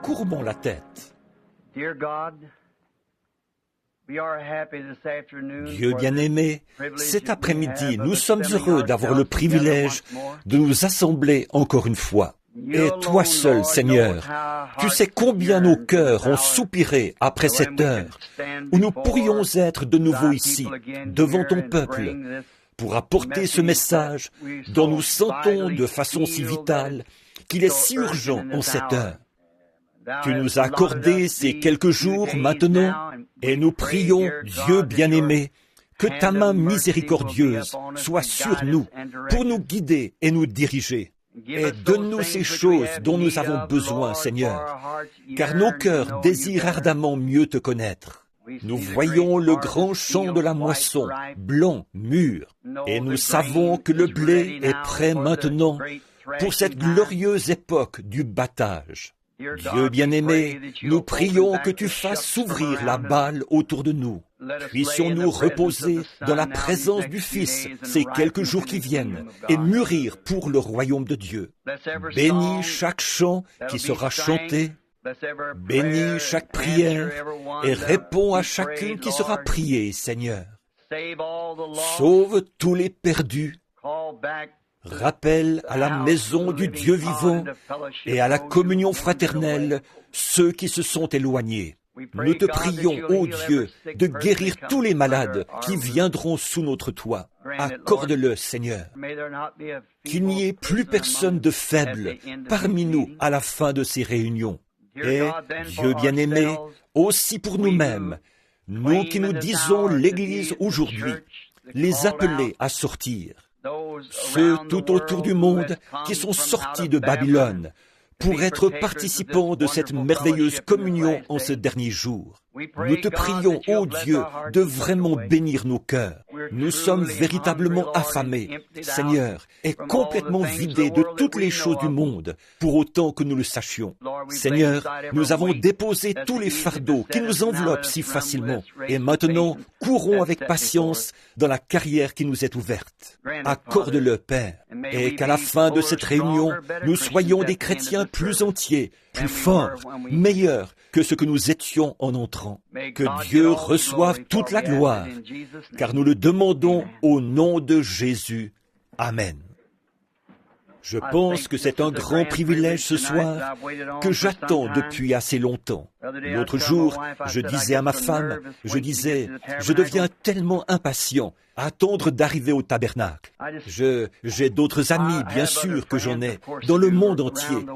courbons la tête. Dieu bien-aimé, cet après-midi, nous sommes heureux d'avoir le privilège de nous assembler encore une fois. Et toi seul, Seigneur, tu sais combien nos cœurs ont soupiré après cette heure où nous pourrions être de nouveau ici, devant ton peuple, pour apporter ce message dont nous sentons de façon si vitale qu'il est si urgent en cette heure. Tu nous as accordé ces quelques jours maintenant et nous prions, Dieu bien-aimé, que ta main miséricordieuse soit sur nous pour nous guider et nous diriger. Et donne-nous ces choses dont nous avons besoin, Seigneur, car nos cœurs désirent ardemment mieux te connaître. Nous voyons le grand champ de la moisson, blanc, mûr, et nous savons que le blé est prêt maintenant pour cette glorieuse époque du battage. Dieu bien-aimé, nous prions que tu fasses s'ouvrir la balle autour de nous. Puissions-nous reposer dans la présence du Fils ces quelques jours qui viennent et mûrir pour le royaume de Dieu. Bénis chaque chant qui sera chanté, bénis chaque prière et réponds à chacune qui sera priée, Seigneur. Sauve tous les perdus. Rappelle à la maison du Dieu vivant et à la communion fraternelle ceux qui se sont éloignés. Nous te prions, ô Dieu, de guérir tous les malades qui viendront sous notre toit. Accorde-le, Seigneur. Qu'il n'y ait plus personne de faible parmi nous à la fin de ces réunions. Et, Dieu bien-aimé, aussi pour nous-mêmes, nous qui nous disons l'Église aujourd'hui, les appeler à sortir. Ceux tout autour du monde qui sont sortis de Babylone pour être participants de cette merveilleuse communion en ce dernier jour. Nous te prions, ô Dieu, de vraiment bénir nos cœurs. Nous sommes véritablement affamés, Seigneur, et complètement vidés de toutes les choses du monde, pour autant que nous le sachions. Seigneur, nous avons déposé tous les fardeaux qui nous enveloppent si facilement, et maintenant, courons avec patience dans la carrière qui nous est ouverte. Accorde-le, Père, et qu'à la fin de cette réunion, nous soyons des chrétiens plus entiers, plus forts, meilleurs que ce que nous étions en entrant. Que Dieu reçoive toute la gloire, car nous le demandons au nom de Jésus. Amen. Je pense que c'est un grand privilège ce soir que j'attends depuis assez longtemps. L'autre jour, je disais à ma femme, je deviens tellement impatient à attendre d'arriver au tabernacle. J'ai d'autres amis, bien sûr que j'en ai, dans le monde entier.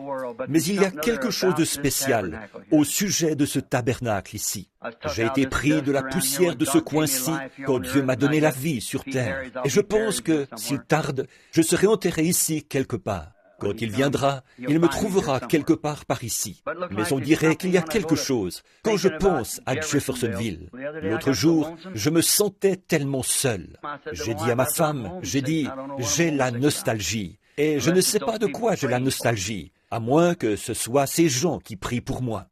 Mais il y a quelque chose de spécial au sujet de ce tabernacle ici. J'ai été pris de la poussière de ce coin-ci quand Dieu m'a donné la vie sur terre. Et je pense que, s'il tarde, je serai enterré ici quelque part. Quand il viendra, il me trouvera quelque part par ici. Mais on dirait qu'il y a quelque chose quand je pense à Jeffersonville. L'autre jour, je me sentais tellement seul. J'ai dit à ma femme, j'ai la nostalgie. Et je ne sais pas de quoi j'ai la nostalgie, à moins que ce soit ces gens qui prient pour moi.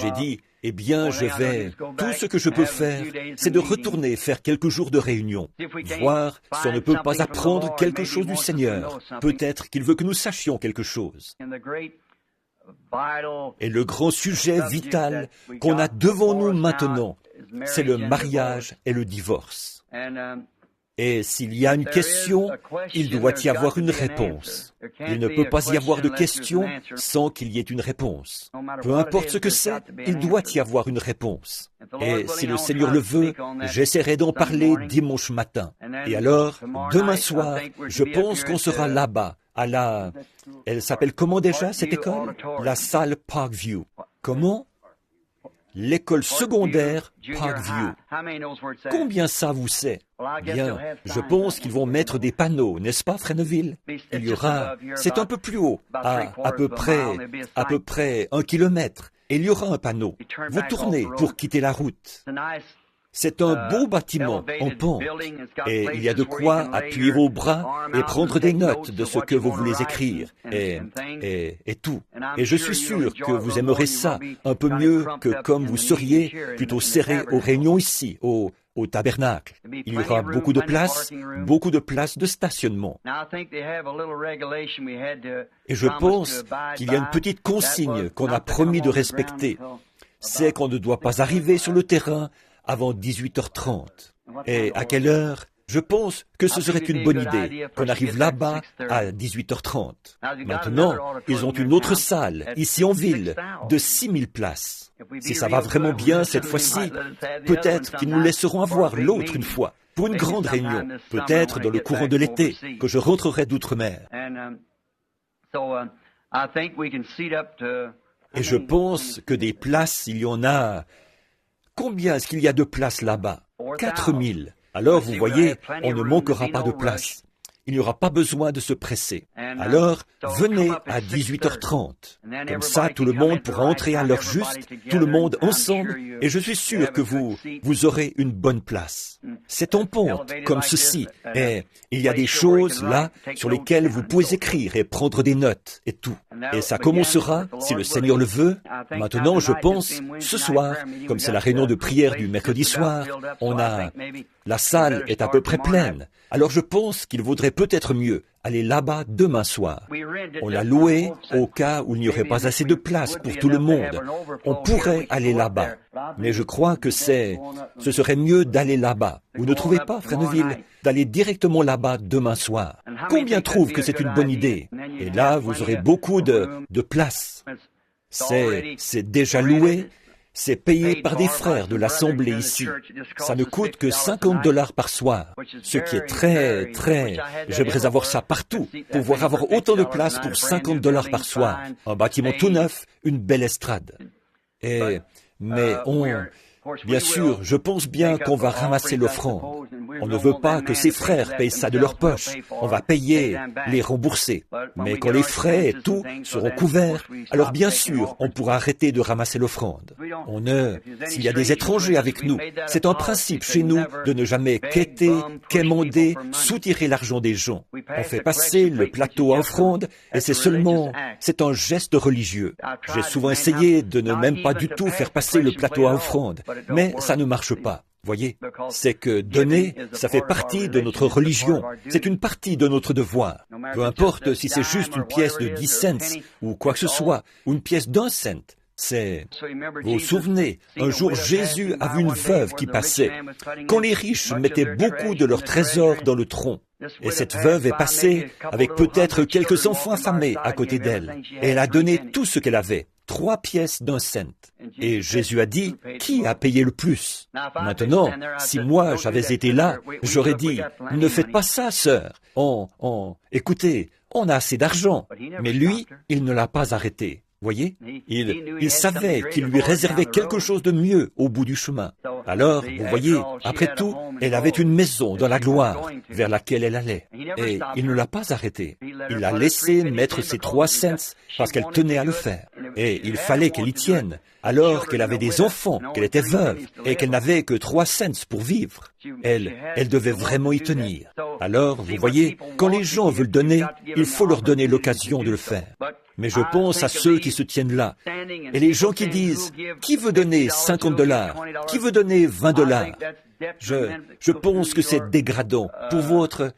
J'ai dit, eh bien, tout ce que je peux faire, c'est de retourner faire quelques jours de réunion, voir si on ne peut pas apprendre quelque chose du Seigneur. Peut-être qu'il veut que nous sachions quelque chose. Et le grand sujet vital qu'on a devant nous maintenant, c'est le mariage et le divorce. Et s'il y a une question, il doit y avoir une réponse. Il ne peut pas y avoir de question sans qu'il y ait une réponse. Peu importe ce que c'est, il doit y avoir une réponse. Et si le Seigneur le veut, j'essaierai d'en parler dimanche matin. Et alors, demain soir, je pense qu'on sera là-bas, elle s'appelle comment déjà cette école? La salle Parkview. Comment? L'école secondaire Parkview. Combien ça vous sait? Bien, je pense qu'ils vont mettre des panneaux, n'est-ce pas, Fresneville? Il y aura, c'est un peu plus haut, à peu près 1 kilomètre, et il y aura un panneau. Vous tournez pour quitter la route. C'est un beau bâtiment en pente, et il y a de quoi appuyer vos bras et prendre des notes de ce que vous voulez écrire, et tout. Et je suis sûr que vous aimerez ça un peu mieux que comme vous seriez plutôt serré aux réunions ici, au au tabernacle. Il y aura beaucoup de places de stationnement. Et je pense qu'il y a une petite consigne qu'on a promis de respecter. C'est qu'on ne doit pas arriver sur le terrain avant 18h30. Et à quelle heure? Je pense que ce serait une bonne idée qu'on arrive là-bas à 18h30. Maintenant, ils ont une autre salle, ici en ville, de 6000 places. Si ça va vraiment bien cette fois-ci, peut-être qu'ils nous laisseront avoir l'autre une fois, pour une grande réunion, peut-être dans le courant de l'été, que je rentrerai d'outre-mer. Et je pense que des places, il y en a... Combien est-ce qu'il y a de places là-bas? 4000. Alors, vous voyez, on ne manquera pas de place. Il n'y aura pas besoin de se presser. Alors, venez à 18h30. Comme ça, tout le monde pourra entrer à l'heure juste, tout le monde ensemble, et je suis sûr que vous aurez une bonne place. C'est en pente, comme ceci, et il y a des choses là sur lesquelles vous pouvez écrire et prendre des notes et tout. Et ça commencera, si le Seigneur le veut. Maintenant, je pense, ce soir, comme c'est la réunion de prière du mercredi soir, la salle est à peu près pleine. Alors je pense qu'il vaudrait peut-être mieux aller là-bas demain soir. On l'a loué au cas où il n'y aurait pas assez de place pour tout le monde. On pourrait aller là-bas. Mais je crois que ce serait mieux d'aller là-bas. Vous ne trouvez pas, Frère Neville, d'aller directement là-bas demain soir? Combien trouvent que c'est une bonne idée? Et là, vous aurez beaucoup de place. C'est déjà loué. C'est payé par des frères de l'Assemblée ici. Ça ne coûte que $50 par soir, ce qui est très... J'aimerais avoir ça partout, pouvoir avoir autant de place pour $50 par soir. Un bâtiment tout neuf, une belle estrade. Bien sûr, je pense bien qu'on va ramasser l'offrande. On ne veut pas que ces frères payent ça de leur poche. On va payer, les rembourser. Mais quand les frais et tout seront couverts, alors bien sûr, on pourra arrêter de ramasser l'offrande. S'il y a des étrangers avec nous, c'est un principe chez nous de ne jamais quêter, quémander, soutirer l'argent des gens. On fait passer le plateau à offrande et c'est un geste religieux. J'ai souvent essayé de ne même pas du tout faire passer le plateau à offrande. Mais ça ne marche pas, voyez. C'est que donner, ça fait partie de notre religion. C'est une partie de notre devoir. Peu importe si c'est juste une pièce de 10 cents ou quoi que ce soit, ou une pièce d'1 cent. Vous vous souvenez, un jour Jésus a vu une veuve qui passait, quand les riches mettaient beaucoup de leurs trésors dans le tronc. Et cette veuve est passée avec peut-être quelques enfants affamés à côté d'elle. Et elle a donné tout ce qu'elle avait, 3 pièces d'1 cent. Et Jésus a dit, qui a payé le plus? Maintenant, si moi j'avais été là, j'aurais dit, ne faites pas ça, sœur. Écoutez, on a assez d'argent. Mais lui, il ne l'a pas arrêté. Voyez, il savait qu'il lui réservait quelque chose de mieux au bout du chemin. Alors, vous voyez, après tout, elle avait une maison dans la gloire vers laquelle elle allait. Et il ne l'a pas arrêtée. Il l'a laissé mettre ses 3 cents parce qu'elle tenait à le faire. Et il fallait qu'elle y tienne, alors qu'elle avait des enfants, qu'elle était veuve, et qu'elle n'avait que 3 cents pour vivre. Elle devait vraiment y tenir. Alors, vous voyez, quand les gens veulent donner, il faut leur donner l'occasion de le faire. Mais je pense à ceux qui se tiennent là. Et les gens qui disent, qui veut donner $50? Qui veut donner $20? Je pense que c'est dégradant pour votre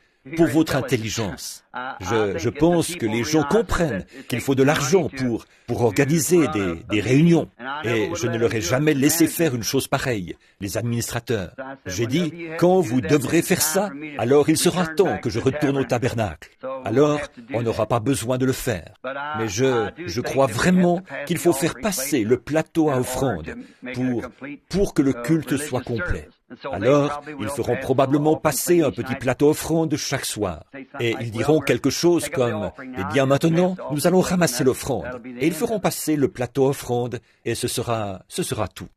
intelligence. Je pense que les gens comprennent qu'il faut de l'argent pour organiser des réunions. Et je ne leur ai jamais laissé faire une chose pareille, les administrateurs. J'ai dit, quand vous devrez faire ça, alors il sera temps que je retourne au tabernacle. Alors, on n'aura pas besoin de le faire. Mais je crois vraiment qu'il faut faire passer le plateau à offrande pour que le culte soit complet. Alors, ils feront probablement passer un petit plateau offrande chaque soir. Et ils diront quelque chose comme, eh bien maintenant, nous allons ramasser l'offrande. Et ils feront passer le plateau offrande et ce sera tout.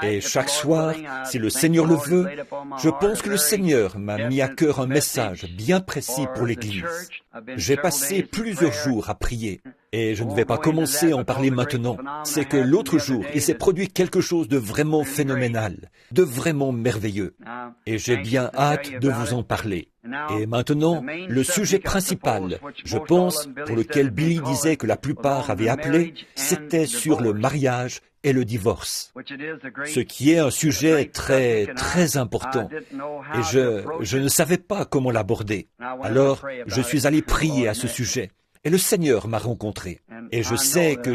Et chaque soir, si le Seigneur le veut, je pense que le Seigneur m'a mis à cœur un message bien précis pour l'Église. J'ai passé plusieurs jours à prier. Et je ne vais pas commencer à en parler maintenant. C'est que l'autre jour, il s'est produit quelque chose de vraiment phénoménal, de vraiment merveilleux. Et j'ai bien hâte de vous en parler. Et maintenant, le sujet principal, je pense, pour lequel Billy disait que la plupart avaient appelé, c'était sur le mariage est le divorce, ce qui est un sujet très, très important. Et je ne savais pas comment l'aborder. Alors, je suis allé prier à ce sujet. Et le Seigneur m'a rencontré. Et je sais que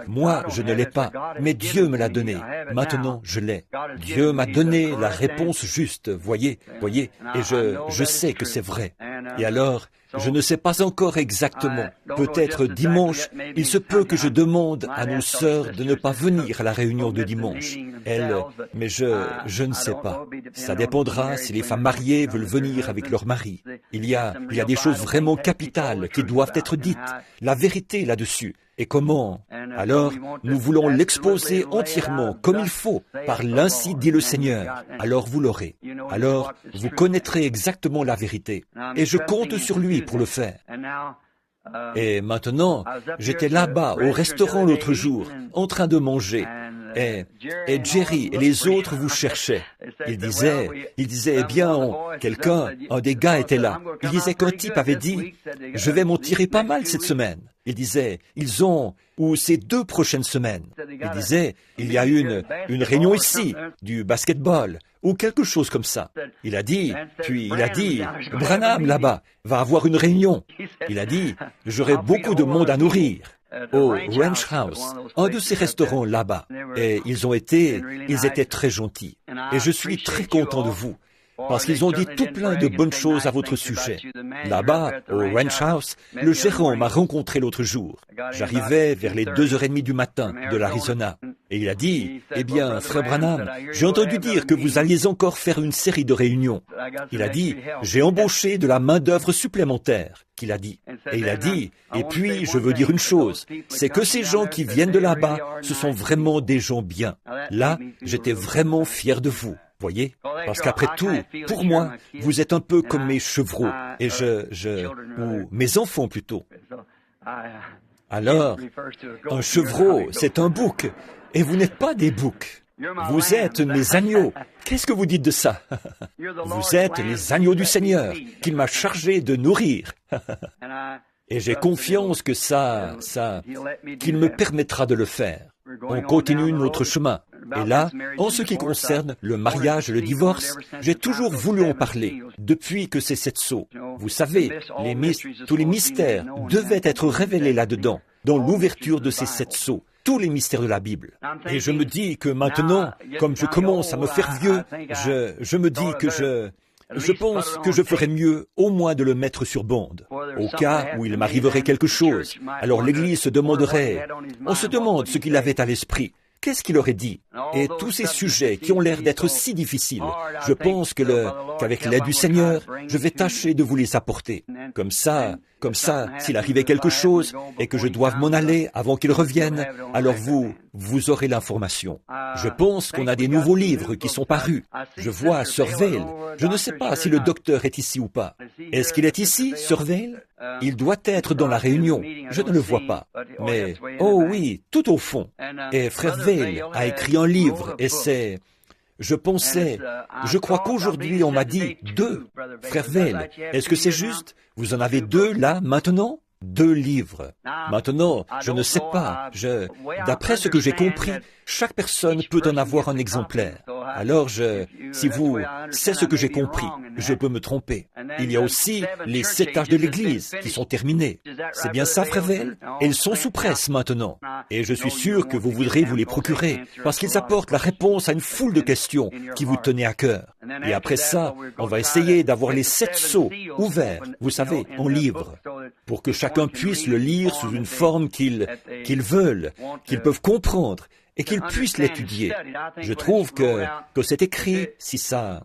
moi, je ne l'ai pas, mais Dieu me l'a donné. Maintenant, je l'ai. Dieu m'a donné la réponse juste, voyez. Et je sais que c'est vrai. Et alors, je ne sais pas encore exactement. Peut-être dimanche, il se peut que je demande à nos sœurs de ne pas venir à la réunion de dimanche. Mais je ne sais pas. Ça dépendra si les femmes mariées veulent venir avec leur mari. Il y a des choses vraiment capitales qui doivent être dites. La vérité là-dessus. Et comment? Alors, nous voulons l'exposer entièrement, comme il faut, par l'ainsi dit le Seigneur. Alors vous l'aurez. Alors, vous connaîtrez exactement la vérité. Et je compte sur lui pour le faire. Et maintenant, j'étais là-bas au restaurant l'autre jour, en train de manger. Et Jerry et les autres vous cherchaient. Ils disaient, eh bien, un des gars était là. Il disait qu'un type avait dit, je vais m'en tirer pas mal cette semaine. Il disait, ou ces 2 prochaines semaines. Il disait, il y a une réunion ici, du basketball, ou quelque chose comme ça. Il a dit, Branham là-bas va avoir une réunion. Il a dit, j'aurai beaucoup de monde à nourrir. Au Ranch House, un de ces restaurants là-bas. Et ils étaient très gentils. Et je suis très content de vous. Parce qu'ils ont dit tout plein de bonnes choses à votre sujet. Là-bas, au Ranch House, le gérant m'a rencontré l'autre jour. J'arrivais vers les 2h30 du matin de l'Arizona. Et il a dit, eh bien, frère Branham, j'ai entendu dire que vous alliez encore faire une série de réunions. Il a dit, j'ai embauché de la main-d'œuvre supplémentaire, qu'il a dit. Et il a dit, et puis, je veux dire une chose, c'est que ces gens qui viennent de là-bas, ce sont vraiment des gens bien. Là, j'étais vraiment fier de vous. Voyez? Parce qu'après tout, pour moi, vous êtes un peu comme mes chevreaux, et ou mes enfants plutôt. Alors, un chevreau, c'est un bouc, et vous n'êtes pas des boucs. Vous êtes mes agneaux. Qu'est-ce que vous dites de ça? Vous êtes les agneaux du Seigneur, qu'il m'a chargé de nourrir. Et j'ai confiance que qu'il me permettra de le faire. On continue notre chemin. Et là, en ce qui concerne le mariage et le divorce, j'ai toujours voulu en parler, depuis que c'est cette sceau. Vous savez, tous les mystères devaient être révélés là-dedans, dans l'ouverture de ces 7 sceaux, tous les mystères de la Bible. Et je me dis que maintenant, comme je commence à me faire vieux, je me dis que je pense que je ferais mieux au moins de le mettre sur bande. Au cas où il m'arriverait quelque chose, alors l'Église se demanderait, on se demande ce qu'il avait à l'esprit. Qu'est-ce qu'il aurait dit? Et tous ces sujets qui ont l'air d'être si difficiles, je pense qu'avec l'aide du Seigneur, je vais tâcher de vous les apporter. Comme ça, s'il arrivait quelque chose et que je doive m'en aller avant qu'il revienne, alors vous aurez l'information. Je pense qu'on a des nouveaux livres qui sont parus. Je vois Sir Vail. Je ne sais pas si le docteur est ici ou pas. Est-ce qu'il est ici, Sir Vail? Il doit être dans la réunion. Je ne le vois pas. Mais, oh oui, tout au fond. Et frère Vail a écrit un livre et je crois qu'aujourd'hui on m'a dit 2. Frère Vail, est-ce que c'est juste? Vous en avez 2 là, maintenant? 2 livres. Maintenant, je ne sais pas. D'après ce que j'ai compris, chaque personne peut en avoir un exemplaire. Alors c'est ce que j'ai compris. Je peux me tromper. Il y a aussi les 7 âges de l'Église qui sont terminés. C'est bien ça, frère Vail? Ils sont sous presse maintenant. Et je suis sûr que vous voudrez vous les procurer, parce qu'ils apportent la réponse à une foule de questions qui vous tenaient à cœur. Et après ça, on va essayer d'avoir les 7 sceaux ouverts, vous savez, en livre, pour que chacun puisse le lire sous une forme qu'ils veulent, qu'ils peuvent comprendre, et qu'ils puissent l'étudier. Je trouve que c'est écrit, si ça...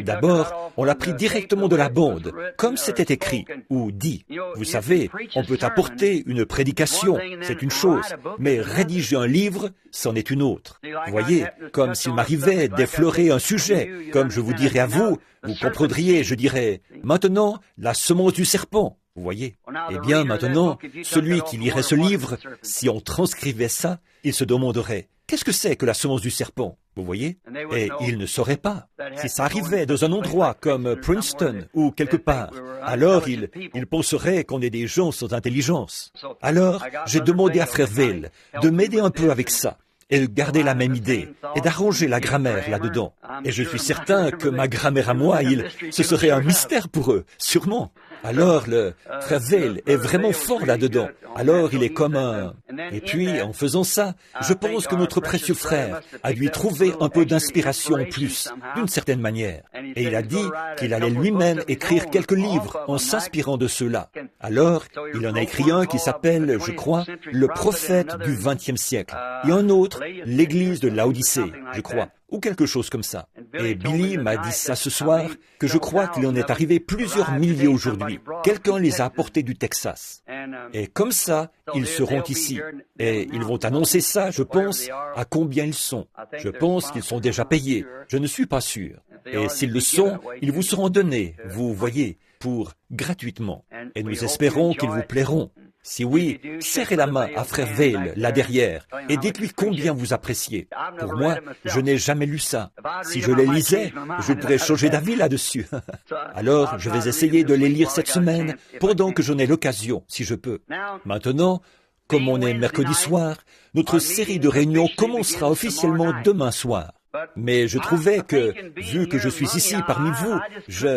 D'abord, on l'a pris directement de la bande, comme c'était écrit, ou dit. Vous savez, on peut apporter une prédication, c'est une chose, mais rédiger un livre, c'en est une autre. Vous voyez, comme s'il m'arrivait d'effleurer un sujet, comme je vous dirais à vous comprendriez, je dirais, maintenant, la semence du serpent. Vous voyez? Eh bien, maintenant, celui qui lirait ce livre, si on transcrivait ça, il se demanderait, qu'est-ce que c'est que la semence du serpent? Vous voyez? Et il ne saurait pas. Si ça arrivait dans un endroit comme Princeton ou quelque part, alors il penserait qu'on est des gens sans intelligence. Alors, j'ai demandé à frère Vail de m'aider un peu avec ça. et garder la même idée et d'arranger la grammaire là-dedans. Et je suis certain que ma grammaire à moi, ce serait un mystère pour eux, sûrement. Alors le frère Vail est vraiment fort là-dedans. Alors il est comme un... Et puis, en faisant ça, je pense que notre précieux frère a dû trouver un peu d'inspiration en plus, d'une certaine manière. Et il a dit qu'il allait lui-même écrire quelques livres en s'inspirant de ceux-là. Alors, il en a écrit un qui s'appelle, je crois, Le prophète du XXe siècle. Et un autre, L'Église de Laodicée, je crois, ou quelque chose comme ça. Et Billy m'a dit ça ce soir, que je crois qu'il en est arrivé plusieurs milliers aujourd'hui. Quelqu'un les a apportés du Texas. Et comme ça, ils seront ici. Et ils vont annoncer ça, je pense, à combien ils sont. Je pense qu'ils sont déjà payés. Je ne suis pas sûr. Et s'ils le sont, ils vous seront donnés, vous voyez, pour gratuitement. Et nous espérons qu'ils vous plairont. Si oui, serrez la main à frère Vail, là derrière, et dites-lui combien vous appréciez. Pour moi, je n'ai jamais lu ça. Si je les lisais, je pourrais changer d'avis là-dessus. Alors, je vais essayer de les lire cette semaine, pendant que j'en ai l'occasion, si je peux. Maintenant, comme on est mercredi soir, notre série de réunions commencera officiellement demain soir. Mais je trouvais que, vu que je suis ici parmi vous, je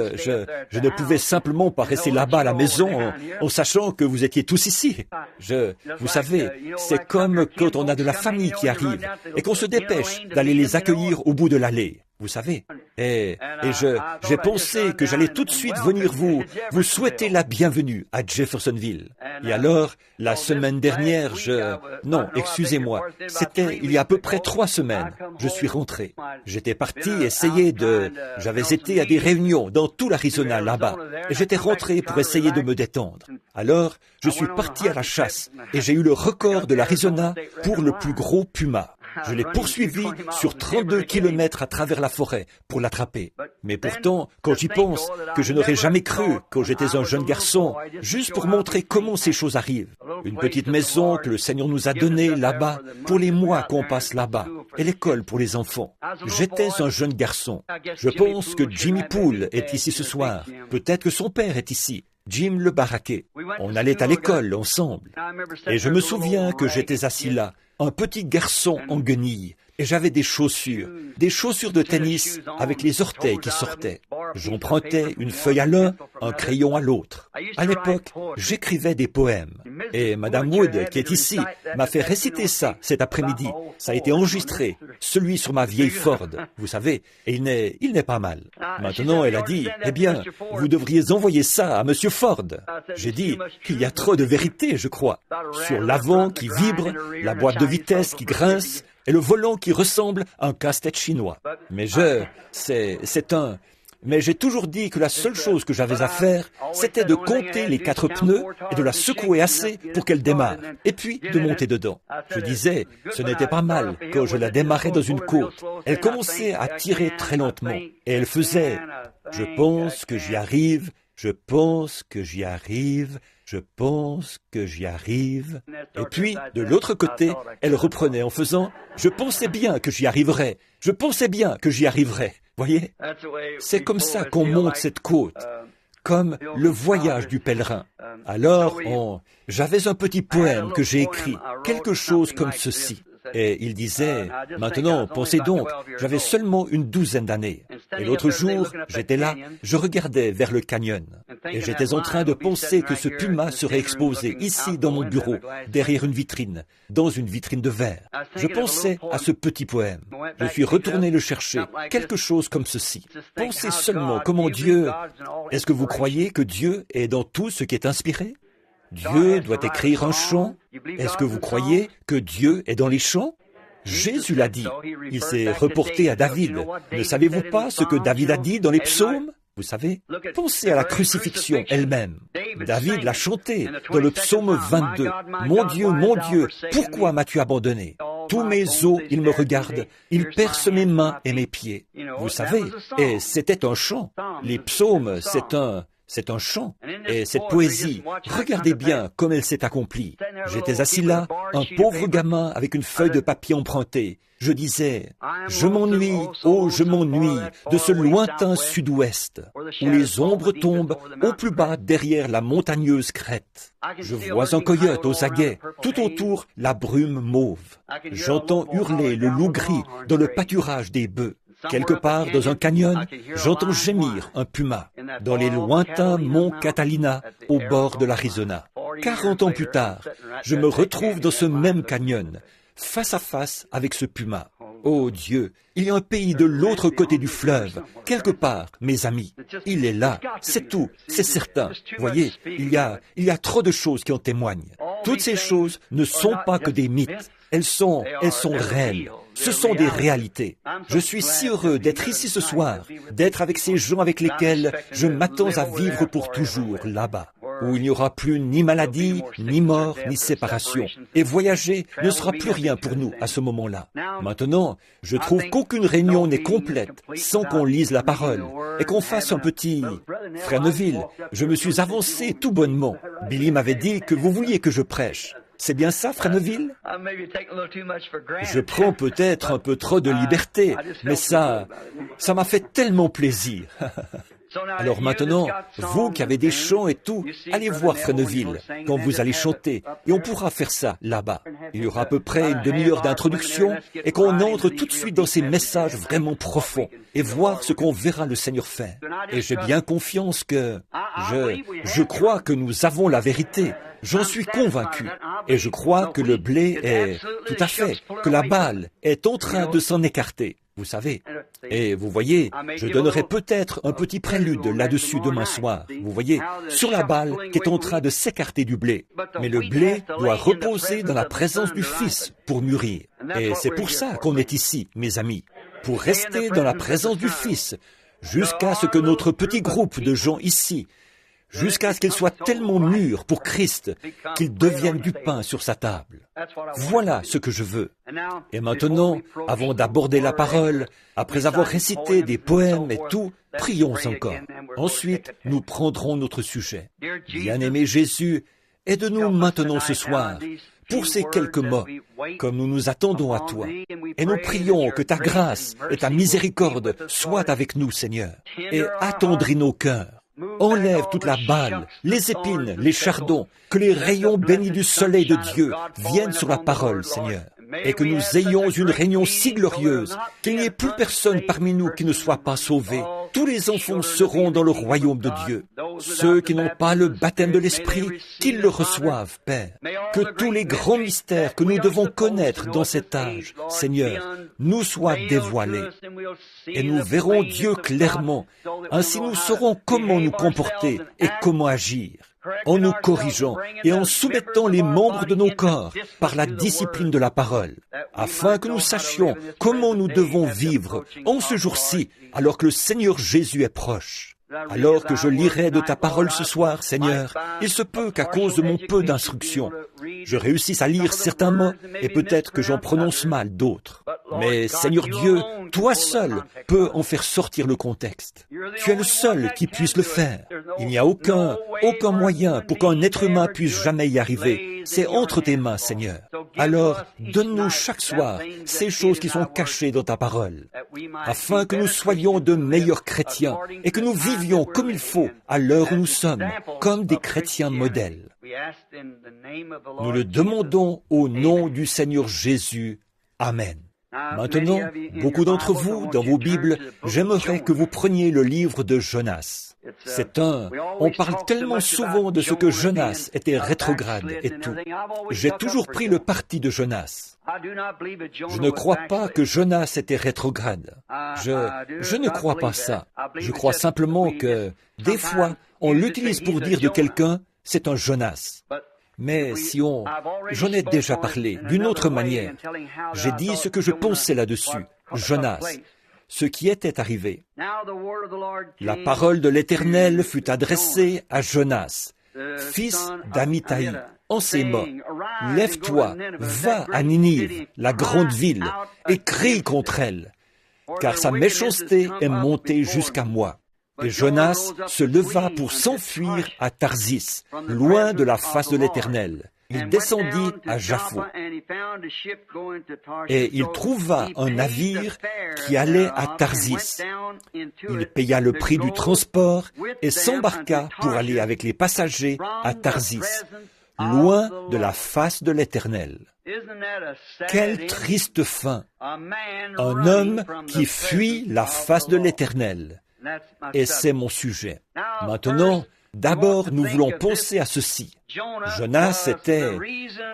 ne pouvais simplement pas rester là-bas à la maison en sachant que vous étiez tous ici. Vous savez, c'est comme quand on a de la famille qui arrive et qu'on se dépêche d'aller les accueillir au bout de l'allée. Vous savez, et j'ai pensé que j'allais tout de suite venir vous souhaiter la bienvenue à Jeffersonville. Et alors, la semaine dernière, non, excusez-moi, c'était il y a à peu près 3 semaines, je suis rentré. J'étais parti j'avais été à des réunions dans tout l'Arizona là-bas, et j'étais rentré pour essayer de me détendre. Alors, je suis parti à la chasse, et j'ai eu le record de l'Arizona pour le plus gros puma. Je l'ai poursuivi sur 32 kilomètres à travers la forêt pour l'attraper. Mais pourtant, quand j'y pense, que je n'aurais jamais cru quand j'étais un jeune garçon, juste pour montrer comment ces choses arrivent. Une petite maison que le Seigneur nous a donnée là-bas pour les mois qu'on passe là-bas, et l'école pour les enfants. J'étais un jeune garçon. Je pense que Jimmy Poole est ici ce soir. Peut-être que son père est ici. Jim le baraquet. On allait à l'école ensemble. Et je me souviens que j'étais assis là, un petit garçon en guenilles, et j'avais des chaussures de tennis avec les orteils qui sortaient. J'empruntais une feuille à l'un, un crayon à l'autre. À l'époque, j'écrivais des poèmes. Et Madame Wood, qui est ici, m'a fait réciter ça cet après-midi. Ça a été enregistré, celui sur ma vieille Ford, vous savez, et il n'est pas mal. Maintenant, elle a dit, eh bien, vous devriez envoyer ça à Monsieur Ford. J'ai dit, il y a trop de vérité, je crois, sur l'avant qui vibre, la boîte de vitesse qui grince, et le volant qui ressemble à un casse-tête chinois. Mais mais j'ai toujours dit que la seule chose que j'avais à faire, c'était de compter les 4 pneus et de la secouer assez pour qu'elle démarre, et puis de monter dedans. Je disais, ce n'était pas mal quand je la démarrais dans une côte. Elle commençait à tirer très lentement, et elle faisait « Je pense que j'y arrive, je pense que j'y arrive, je pense que j'y arrive. » Et puis, de l'autre côté, elle reprenait en faisant « Je pensais bien que j'y arriverais, je pensais bien que j'y arriverais. » Voyez, c'est comme ça qu'on monte cette côte, comme le voyage du pèlerin. Alors, j'avais un petit poème que j'ai écrit, quelque chose comme ceci. Et il disait, maintenant, pensez donc, j'avais seulement une 12aine d'années. Et l'autre jour, j'étais là, je regardais vers le canyon. Et j'étais en train de penser que ce puma serait exposé ici dans mon bureau, derrière une vitrine, dans une vitrine de verre. Je pensais à ce petit poème. Je suis retourné le chercher, quelque chose comme ceci. Pensez seulement comment Dieu... Est-ce que vous croyez que Dieu est dans tout ce qui est inspiré ? Dieu doit écrire un chant. Est-ce que vous croyez que Dieu est dans les chants? Jésus l'a dit. Il s'est reporté à David. Ne savez-vous pas ce que David a dit dans les psaumes? Vous savez, pensez à la crucifixion elle-même. David l'a chanté dans le psaume 22. « Mon Dieu, pourquoi m'as-tu abandonné? Tous mes os, ils me regardent, ils percent mes mains et mes pieds. » Vous savez, et c'était un chant. Les psaumes, C'est un chant. Et cette poésie, regardez bien comme elle s'est accomplie. J'étais assis là, un pauvre gamin avec une feuille de papier empruntée. Je disais, je m'ennuie, oh je m'ennuie de ce lointain sud-ouest, où les ombres tombent au plus bas derrière la montagneuse crête. Je vois un coyote aux aguets, tout autour la brume mauve. J'entends hurler le loup gris dans le pâturage des bœufs. Quelque part dans un canyon, j'entends gémir un puma dans les lointains monts Catalina au bord de l'Arizona. 40 ans plus tard, je me retrouve dans ce même canyon, face à face avec ce puma. Oh Dieu, il y a un pays de l'autre côté du fleuve, quelque part, mes amis. Il est là, c'est tout, c'est certain. Voyez, il y a trop de choses qui en témoignent. Toutes ces choses ne sont pas que des mythes. Elles sont réelles. Ce sont des réalités. Je suis si heureux d'être ici ce soir, d'être avec ces gens avec lesquels je m'attends à vivre pour toujours là-bas, où il n'y aura plus ni maladie, ni mort, ni séparation. Et voyager ne sera plus rien pour nous à ce moment-là. Maintenant, je trouve qu'aucune réunion n'est complète sans qu'on lise la parole et qu'on fasse un petit... Frère Neville, je me suis avancé tout bonnement. Billy m'avait dit que vous vouliez que je prêche. C'est bien ça, Frère Neville? Je prends peut-être un peu trop de liberté, mais ça m'a fait tellement plaisir. Alors maintenant, vous qui avez des chants et tout, allez voir Frère Neville quand vous allez chanter, et on pourra faire ça là-bas. Il y aura à peu près une demi-heure d'introduction, et qu'on entre tout de suite dans ces messages vraiment profonds, et voir ce qu'on verra le Seigneur faire. Et j'ai bien confiance que... Je crois que nous avons la vérité. J'en suis convaincu. Et je crois que le blé est... Tout à fait, que la balle est en train de s'en écarter. Vous savez. Et vous voyez, je donnerai peut-être un petit prélude là-dessus demain soir. Vous voyez, sur la balle qui est en train de s'écarter du blé. Mais le blé doit reposer dans la présence du Fils pour mûrir. Et c'est pour ça qu'on est ici, mes amis. Pour rester dans la présence du Fils, jusqu'à ce que notre petit groupe de gens ici, jusqu'à ce qu'il soit tellement mûr pour Christ qu'il devienne du pain sur sa table. Voilà ce que je veux. Et maintenant, avant d'aborder la parole, après avoir récité des poèmes et tout, prions encore. Ensuite, nous prendrons notre sujet. Bien-aimé Jésus, aide-nous maintenant ce soir pour ces quelques mots, comme nous nous attendons à toi. Et nous prions que ta grâce et ta miséricorde soient avec nous, Seigneur, et attendris nos cœurs. Enlève toute la balle, les épines, les chardons, que les rayons bénis du soleil de Dieu viennent sur la parole, Seigneur, et que nous ayons une réunion si glorieuse qu'il n'y ait plus personne parmi nous qui ne soit pas sauvé. Tous les enfants seront dans le royaume de Dieu. Ceux qui n'ont pas le baptême de l'Esprit, qu'ils le reçoivent, Père. Que tous les grands mystères que nous devons connaître dans cet âge, Seigneur, nous soient dévoilés. Et nous verrons Dieu clairement. Ainsi nous saurons comment nous comporter et comment agir, en nous corrigeant et en soumettant les membres de nos corps par la discipline de la parole, afin que nous sachions comment nous devons vivre en ce jour-ci, alors que le Seigneur Jésus est proche. Alors que je lirai de ta parole ce soir, Seigneur, il se peut qu'à cause de mon peu d'instruction, je réussisse à lire certains mots et peut-être que j'en prononce mal d'autres. Mais Seigneur Dieu, toi seul peux en faire sortir le contexte. Tu es le seul qui puisse le faire. Il n'y a aucun moyen pour qu'un être humain puisse jamais y arriver. C'est entre tes mains, Seigneur. Alors, donne-nous chaque soir ces choses qui sont cachées dans ta parole, afin que nous soyons de meilleurs chrétiens et que nous vivions comme il faut à l'heure où nous sommes, comme des chrétiens modèles. Nous le demandons au nom du Seigneur Jésus. Amen. Maintenant, beaucoup d'entre vous, dans vos Bibles, j'aimerais que vous preniez le livre de Jonas. On parle tellement souvent de ce que Jonas était rétrograde et tout. J'ai toujours pris le parti de Jonas. Je ne crois pas que Jonas était rétrograde. Je ne crois pas ça. Je crois simplement que, des fois, on l'utilise pour dire de quelqu'un, c'est un Jonas. Mais j'en ai déjà parlé d'une autre manière. J'ai dit ce que je pensais là-dessus. Jonas, ce qui était arrivé. La parole de l'Éternel fut adressée à Jonas, fils d'Amittai, en ces mots. Lève-toi, va à Ninive, la grande ville, et crie contre elle, car sa méchanceté est montée jusqu'à moi. Et Jonas se leva pour s'enfuir à Tarsis, loin de la face de l'Éternel. Il descendit à Jaffo et il trouva un navire qui allait à Tarsis. Il paya le prix du transport et s'embarqua pour aller avec les passagers à Tarsis, loin de la face de l'Éternel. Quelle triste fin! Un homme qui fuit la face de l'Éternel. Et c'est mon sujet. Maintenant, d'abord, nous voulons penser à ceci. Jonas était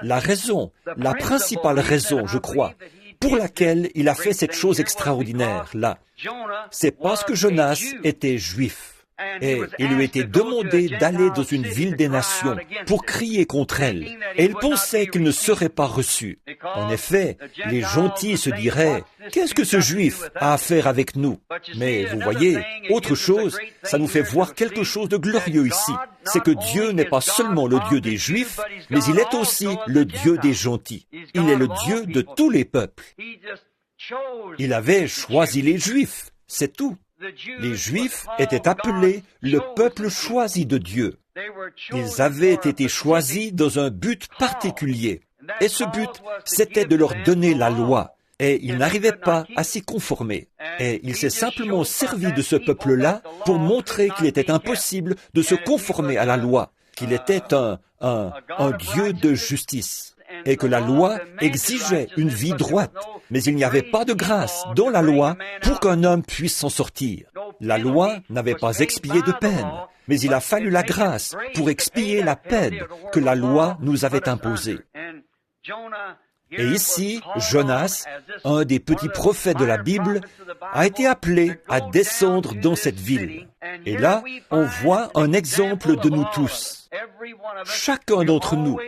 la raison, la principale raison, je crois, pour laquelle il a fait cette chose extraordinaire là. C'est parce que Jonas était juif. Et il lui était demandé d'aller dans une ville des nations pour crier contre elle. Et il pensait qu'il ne serait pas reçu. En effet, les gentils se diraient, « Qu'est-ce que ce juif a à faire avec nous ?» Mais vous voyez, autre chose, ça nous fait voir quelque chose de glorieux ici. C'est que Dieu n'est pas seulement le Dieu des Juifs, mais il est aussi le Dieu des gentils. Il est le Dieu de tous les peuples. Il avait choisi les Juifs, c'est tout. Les Juifs étaient appelés le peuple choisi de Dieu. Ils avaient été choisis dans un but particulier. Et ce but, c'était de leur donner la loi. Et ils n'arrivaient pas à s'y conformer. Et il s'est simplement servi de ce peuple-là pour montrer qu'il était impossible de se conformer à la loi, qu'il était un Dieu de justice. Et que la loi exigeait une vie droite, mais il n'y avait pas de grâce dans la loi pour qu'un homme puisse s'en sortir. La loi n'avait pas expié de peine, mais il a fallu la grâce pour expier la peine que la loi nous avait imposée. Et ici, Jonas, un des petits prophètes de la Bible, a été appelé à descendre dans cette ville. Et là, on voit un exemple de nous tous. Chacun d'entre nous,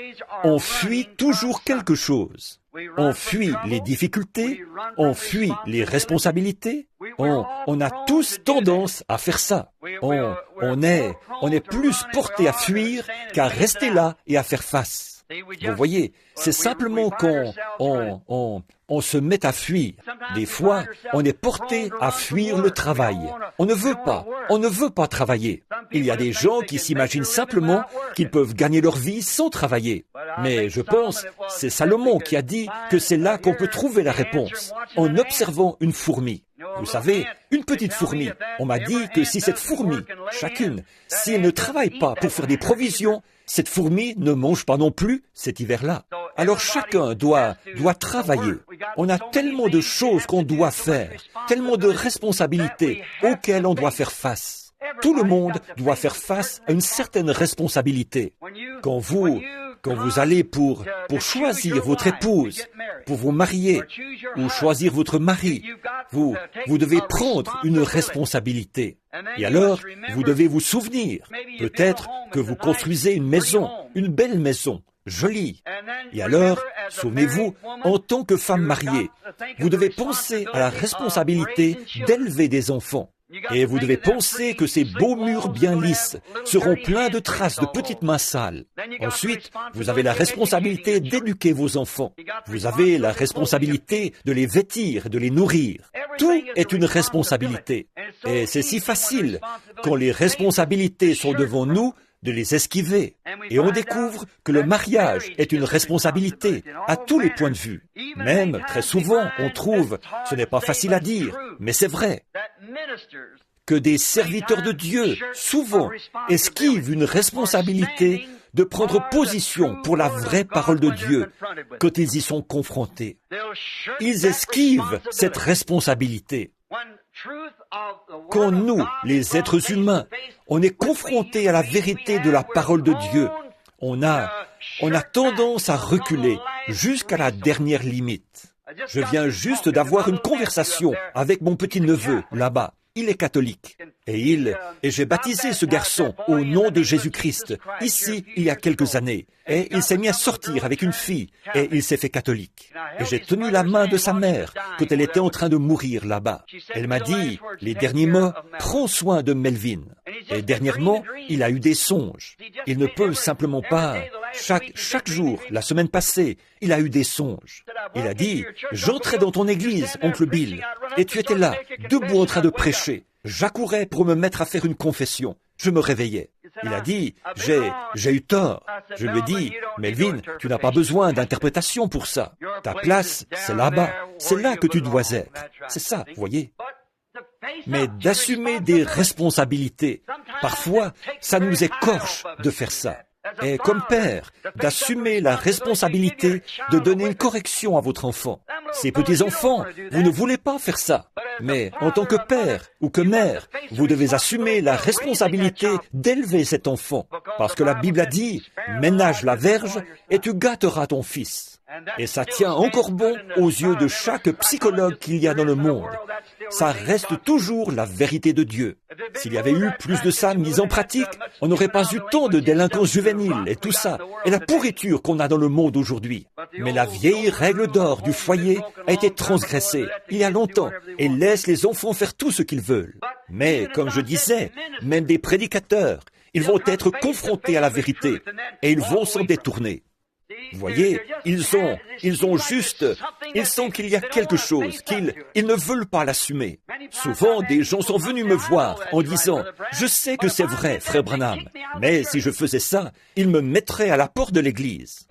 on fuit toujours quelque chose. On fuit les difficultés, on fuit les responsabilités. On a tous tendance à faire ça. On est plus porté à fuir qu'à rester là et à faire face. Vous voyez, c'est simplement qu'on se met à fuir. Des fois, on est porté à fuir le travail. On ne veut pas travailler. Il y a des gens qui s'imaginent simplement qu'ils peuvent gagner leur vie sans travailler. Mais je pense, c'est Salomon qui a dit que c'est là qu'on peut trouver la réponse, en observant une fourmi. Vous savez, une petite fourmi. On m'a dit que si cette fourmi, chacune, si elle ne travaille pas pour faire des provisions, cette fourmi ne mange pas non plus cet hiver-là. Alors chacun doit travailler. On a tellement de choses qu'on doit faire, tellement de responsabilités auxquelles on doit faire face. Tout le monde doit faire face à une certaine responsabilité. Quand vous allez pour choisir votre épouse, pour vous marier, ou choisir votre mari, vous devez prendre une responsabilité. Et alors, vous devez vous souvenir, peut-être que vous construisez une maison, une belle maison, jolie. Et alors, souvenez-vous, en tant que femme mariée, vous devez penser à la responsabilité d'élever des enfants. Et vous devez penser que ces beaux murs bien lisses seront pleins de traces de petites mains sales. Ensuite, vous avez la responsabilité d'éduquer vos enfants. Vous avez la responsabilité de les vêtir, de les nourrir. Tout est une responsabilité. Et c'est si facile, quand les responsabilités sont devant nous, de les esquiver. Et on découvre que le mariage est une responsabilité à tous les points de vue. Même, très souvent, on trouve, ce n'est pas facile à dire, mais c'est vrai, que des serviteurs de Dieu, souvent, esquivent une responsabilité de prendre position pour la vraie parole de Dieu quand ils y sont confrontés. Ils esquivent cette responsabilité. Quand nous, les êtres humains, on est confrontés à la vérité de la parole de Dieu, on a tendance à reculer jusqu'à la dernière limite. Je viens juste d'avoir une conversation avec mon petit-neveu là-bas. Il est catholique. Et j'ai baptisé ce garçon au nom de Jésus-Christ, ici, il y a quelques années. Et il s'est mis à sortir avec une fille, et il s'est fait catholique. Et j'ai tenu la main de sa mère quand elle était en train de mourir là-bas. Elle m'a dit, les derniers mots, prends soin de Melvin. Et dernièrement, il a eu des songes. Il ne peut simplement pas, chaque jour, la semaine passée, il a eu des songes. Il a dit, j'entrais dans ton église, oncle Bill, et tu étais là, debout en train de prêcher. J'accourais pour me mettre à faire une confession. Je me réveillais. Il a dit, j'ai eu tort. Je lui ai dit, Melvin, tu n'as pas besoin d'interprétation pour ça. Ta place, c'est là-bas. C'est là que tu dois être. C'est ça, vous voyez. Mais d'assumer des responsabilités, parfois, ça nous écorche de faire ça. Et comme père, d'assumer la responsabilité de donner une correction à votre enfant. Ces petits-enfants, vous ne voulez pas faire ça. Mais en tant que père ou que mère, vous devez assumer la responsabilité d'élever cet enfant. Parce que la Bible a dit, ménage la verge et tu gâteras ton fils. Et ça tient encore bon aux yeux de chaque psychologue qu'il y a dans le monde. Ça reste toujours la vérité de Dieu. S'il y avait eu plus de ça mis en pratique, on n'aurait pas eu tant de délinquance juvénile et tout ça, et la pourriture qu'on a dans le monde aujourd'hui. Mais la vieille règle d'or du foyer a été transgressée il y a longtemps et laisse les enfants faire tout ce qu'ils veulent. Mais, comme je disais, même des prédicateurs, ils vont être confrontés à la vérité et ils vont s'en détourner. Vous voyez, ils sentent qu'il y a quelque chose, qu'ils ne veulent pas l'assumer. Souvent, des gens sont venus me voir en disant, « Je sais que c'est vrai, frère Branham, mais si je faisais ça, ils me mettraient à la porte de l'église. »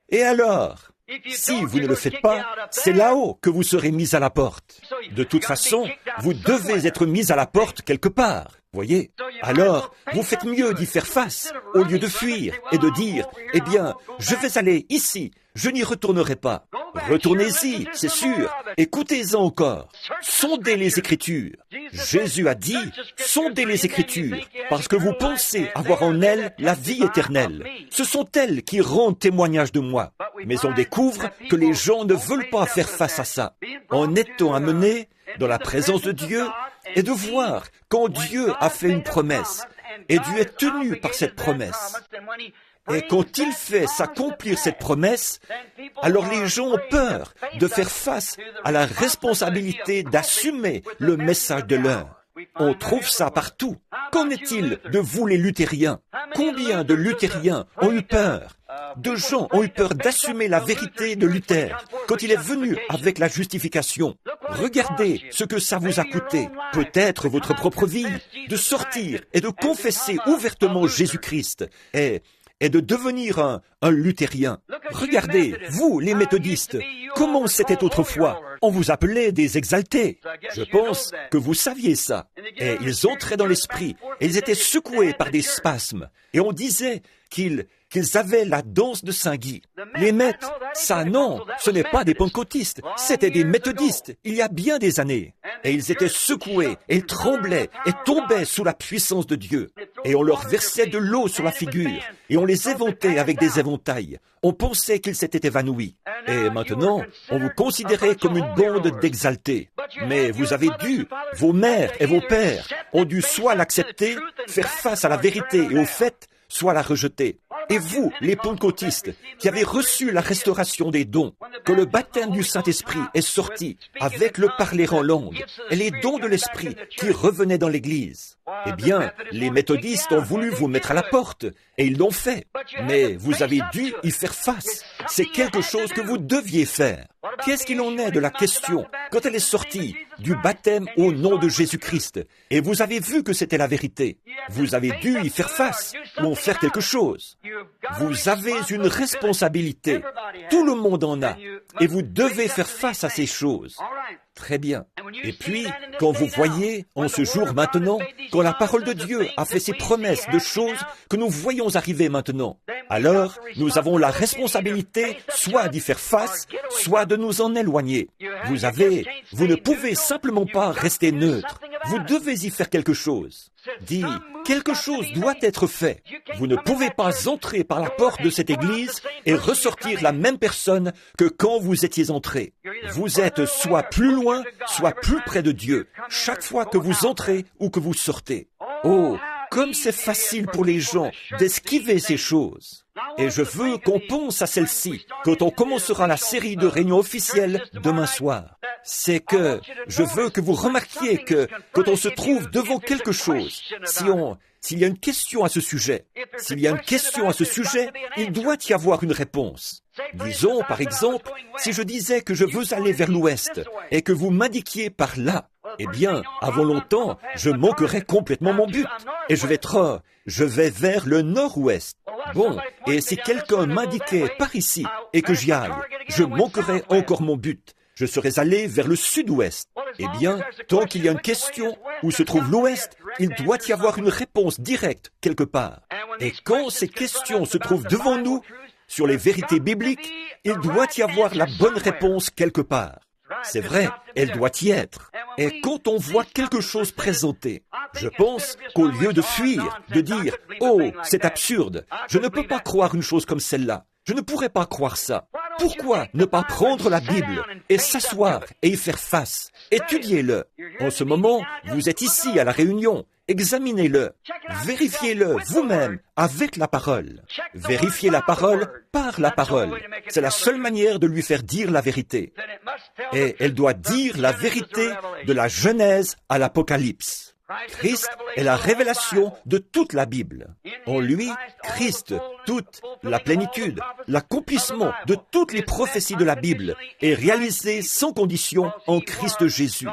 Et alors, si vous ne le faites pas, c'est là-haut que vous serez mis à la porte. De toute façon, vous devez être mis à la porte quelque part. Voyez, alors, vous faites mieux d'y faire face, au lieu de fuir et de dire, « Eh bien, je vais aller ici, je n'y retournerai pas. » Retournez-y, c'est sûr, écoutez-en encore. Sondez les Écritures. Jésus a dit, sondez les Écritures, parce que vous pensez avoir en elles la vie éternelle. Ce sont elles qui rendent témoignage de moi. Mais on découvre que les gens ne veulent pas faire face à ça. En étant amenés dans la présence de Dieu, et de voir quand Dieu a fait une promesse, et Dieu est tenu par cette promesse. Et quand il fait s'accomplir cette promesse, alors les gens ont peur de faire face à la responsabilité d'assumer le message de l'heure. On trouve ça partout. Qu'en est-il de vous les luthériens? Combien de luthériens ont eu peur? De gens ont eu peur d'assumer la vérité de Luther quand il est venu avec la justification. Regardez ce que ça vous a coûté, peut-être votre propre vie, de sortir et de confesser ouvertement Jésus-Christ et de devenir un luthérien. Regardez, vous, les méthodistes, comment c'était autrefois. On vous appelait des exaltés. Je pense que vous saviez ça. Et ils entraient dans l'esprit, et ils étaient secoués par des spasmes. Et on disait qu'ils avaient la danse de Saint-Guy. Les maîtres, ça non, ce n'est pas des pentecôtistes, c'était des méthodistes, il y a bien des années. Et ils étaient secoués, et ils tremblaient, et tombaient sous la puissance de Dieu. Et on leur versait de l'eau sur la figure, et on les éventait avec des éventails. On pensait qu'ils s'étaient évanouis. Et maintenant, on vous considérait comme une bande d'exaltés. Mais vous avez dû, vos mères et vos pères ont dû soit l'accepter, faire face à la vérité et au fait, soit la rejeter. Et vous, les pentecôtistes, qui avez reçu la restauration des dons, que le baptême du Saint-Esprit est sorti avec le parler en langue et les dons de l'Esprit qui revenaient dans l'Église, eh bien, les méthodistes ont voulu vous mettre à la porte, et ils l'ont fait. Mais vous avez dû y faire face. C'est quelque chose que vous deviez faire. Qu'est-ce qu'il en est de la question, quand elle est sortie, du baptême au nom de Jésus-Christ, et vous avez vu que c'était la vérité? Vous avez dû y faire face, ou en faire quelque chose. Vous avez une responsabilité. Tout le monde en a, et vous devez faire face à ces choses. Très bien. Et puis, quand vous voyez, en ce jour maintenant, quand la parole de Dieu a fait ses promesses de choses que nous voyons arriver maintenant, alors nous avons la responsabilité soit d'y faire face, soit de nous en éloigner. Vous ne pouvez simplement pas rester neutre. Vous devez y faire quelque chose. Quelque chose doit être fait. Vous ne pouvez pas entrer par la porte de cette église et ressortir la même personne que quand vous étiez entré. Vous êtes soit plus loin, soit plus près de Dieu, chaque fois que vous entrez ou que vous sortez. Oh, comme c'est facile pour les gens d'esquiver ces choses. Et je veux qu'on pense à celle-ci quand on commencera la série de réunions officielles demain soir. C'est que je veux que vous remarquiez que quand on se trouve devant quelque chose, s'il y a une question à ce sujet, il doit y avoir une réponse. Disons, par exemple, si je disais que je veux aller vers l'ouest et que vous m'indiquiez par là, eh bien, avant longtemps, je manquerai complètement mon but. Et je vais vers le nord-ouest. Bon, et si quelqu'un m'indiquait par ici et que j'y aille, je manquerai encore mon but. Je serais allé vers le sud-ouest. Eh bien, tant qu'il y a une question où se trouve l'ouest, il doit y avoir une réponse directe quelque part. Et quand ces questions se trouvent devant nous, sur les vérités bibliques, il doit y avoir la bonne réponse quelque part. C'est vrai, elle doit y être. Et quand on voit quelque chose présenté, je pense qu'au lieu de fuir, de dire « Oh, c'est absurde, je ne peux pas croire une chose comme celle-là, je ne pourrais pas croire ça », pourquoi ne pas prendre la Bible et s'asseoir et y faire face? Étudiez-le. En ce moment, vous êtes ici à la réunion. Examinez-le. Vérifiez-le vous-même avec la parole. Vérifiez la parole par la parole. C'est la seule manière de lui faire dire la vérité. Et elle doit dire la vérité de la Genèse à l'Apocalypse. Christ est la révélation de toute la Bible. En lui, Christ, toute la plénitude, l'accomplissement de toutes les prophéties de la Bible est réalisé sans condition en Christ Jésus,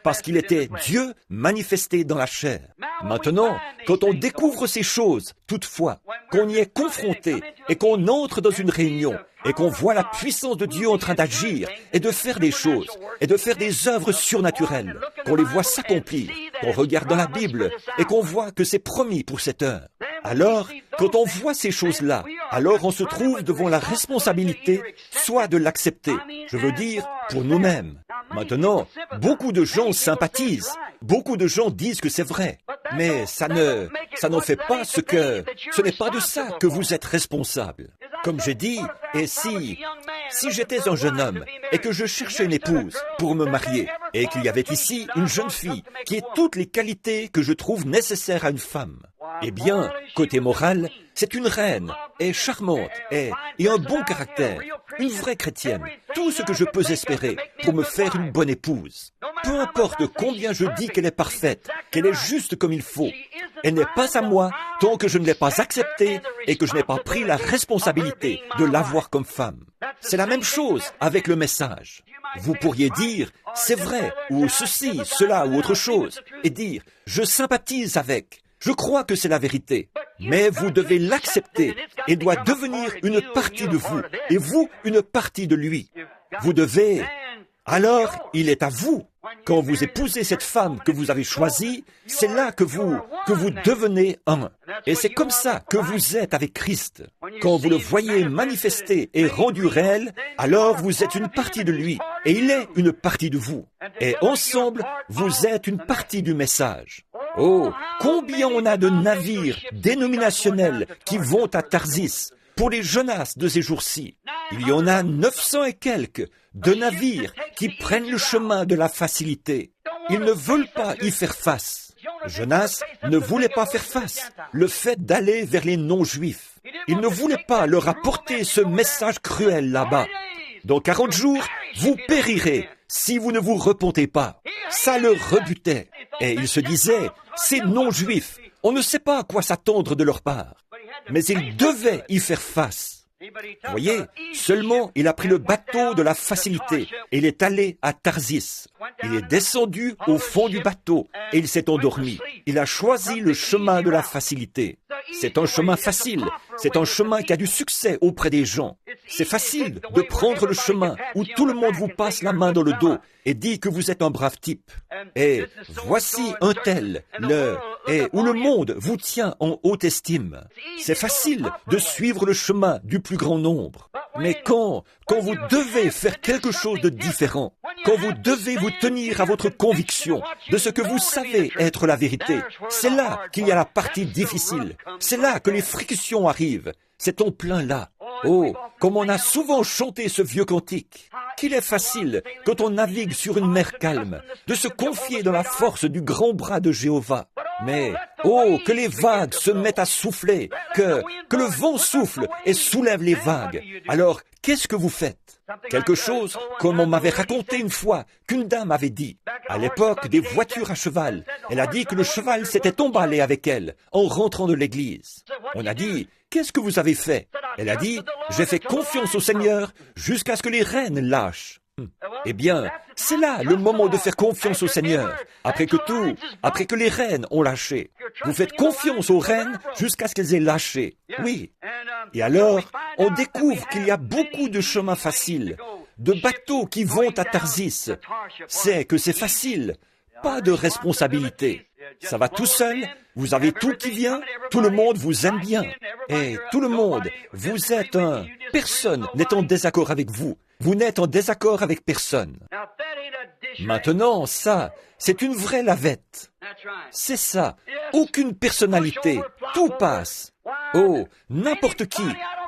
parce qu'il était Dieu manifesté dans la chair. Maintenant, quand on découvre ces choses, toutefois, qu'on y est confronté et qu'on entre dans une réunion, et qu'on voit la puissance de Dieu en train d'agir et de faire des choses et de faire des œuvres surnaturelles, qu'on les voit s'accomplir, qu'on regarde dans la Bible et qu'on voit que c'est promis pour cette heure. Alors, quand on voit ces choses-là, alors on se trouve devant la responsabilité soit de l'accepter, je veux dire, pour nous-mêmes. Maintenant, beaucoup de gens sympathisent, beaucoup de gens disent que c'est vrai, mais ça n'en fait pas ce n'est pas de ça que vous êtes responsable. Comme j'ai dit, et si j'étais un jeune homme et que je cherchais une épouse pour me marier et qu'il y avait ici une jeune fille qui ait toutes les qualités que je trouve nécessaires à une femme, eh bien, côté moral, c'est une reine, est charmante, et un bon caractère, une vraie chrétienne, tout ce que je peux espérer pour me faire une bonne épouse. Peu importe combien je dis qu'elle est parfaite, qu'elle est juste comme il faut, elle n'est pas à moi tant que je ne l'ai pas acceptée et que je n'ai pas pris la responsabilité de l'avoir comme femme. C'est la même chose avec le message. Vous pourriez dire, c'est vrai, ou ceci, cela, ou autre chose, et dire, je sympathise avec. Je crois que c'est la vérité, mais vous devez l'accepter et doit devenir une partie de vous, et vous une partie de lui. Vous devez... Alors, il est à vous. Quand vous épousez cette femme que vous avez choisie, c'est là que vous devenez un. Et c'est comme ça que vous êtes avec Christ. Quand vous le voyez manifesté et rendu réel, alors vous êtes une partie de lui, et il est une partie de vous. Et ensemble, vous êtes une partie du message. Oh, combien on a de navires dénominationnels qui vont à Tarsis pour les jeunesses de ces jours-ci. Il y en a 900 et quelques de navires qui prennent le chemin de la facilité. Ils ne veulent pas y faire face. Jonas ne voulait pas faire face. Le fait d'aller vers les non-juifs. Il ne voulait pas leur apporter ce message cruel là-bas. Dans 40 jours, vous périrez si vous ne vous repentez pas. Ça le rebutait. Et il se disait, ces non-juifs, on ne sait pas à quoi s'attendre de leur part. Mais il devait y faire face. Vous voyez, seulement il a pris le bateau de la facilité et il est allé à Tarsis. Il est descendu au fond du bateau et il s'est endormi. Il a choisi le chemin de la facilité. C'est un chemin facile. C'est un chemin qui a du succès auprès des gens. C'est facile de prendre le chemin où tout le monde vous passe la main dans le dos et dit que vous êtes un brave type. Et voici un tel, où le monde vous tient en haute estime. C'est facile de suivre le chemin du plus grand nombre. Mais quand vous devez faire quelque chose de différent, quand vous devez vous tenir à votre conviction de ce que vous savez être la vérité, c'est là qu'il y a la partie difficile. C'est là que les frictions arrivent. C'est en plein là. Oh, comme on a souvent chanté ce vieux cantique. Qu'il est facile, quand on navigue sur une mer calme, de se confier dans la force du grand bras de Jéhovah. Mais, oh, que les vagues se mettent à souffler, que le vent souffle et soulève les vagues. Alors, qu'est-ce que vous faites? Quelque chose comme on m'avait raconté une fois qu'une dame avait dit, à l'époque des voitures à cheval. Elle a dit que le cheval s'était emballé avec elle en rentrant de l'église. On a dit, qu'est-ce que vous avez fait? Elle a dit, j'ai fait confiance au Seigneur jusqu'à ce que les rênes lâchent. Eh bien, c'est là le moment de faire confiance au Seigneur. Après que les reines ont lâché. Vous faites confiance aux reines jusqu'à ce qu'elles aient lâché. Oui. Et alors, on découvre qu'il y a beaucoup de chemins faciles, de bateaux qui vont à Tarsis. C'est que c'est facile. Pas de responsabilité. Ça va tout seul, vous avez tout qui vient, tout le monde vous aime bien. Et tout le monde, vous êtes un... Personne n'est en désaccord avec vous. Vous n'êtes en désaccord avec personne. Maintenant, ça, c'est une vraie lavette. C'est ça. Aucune personnalité. Tout passe. Oh, n'importe qui,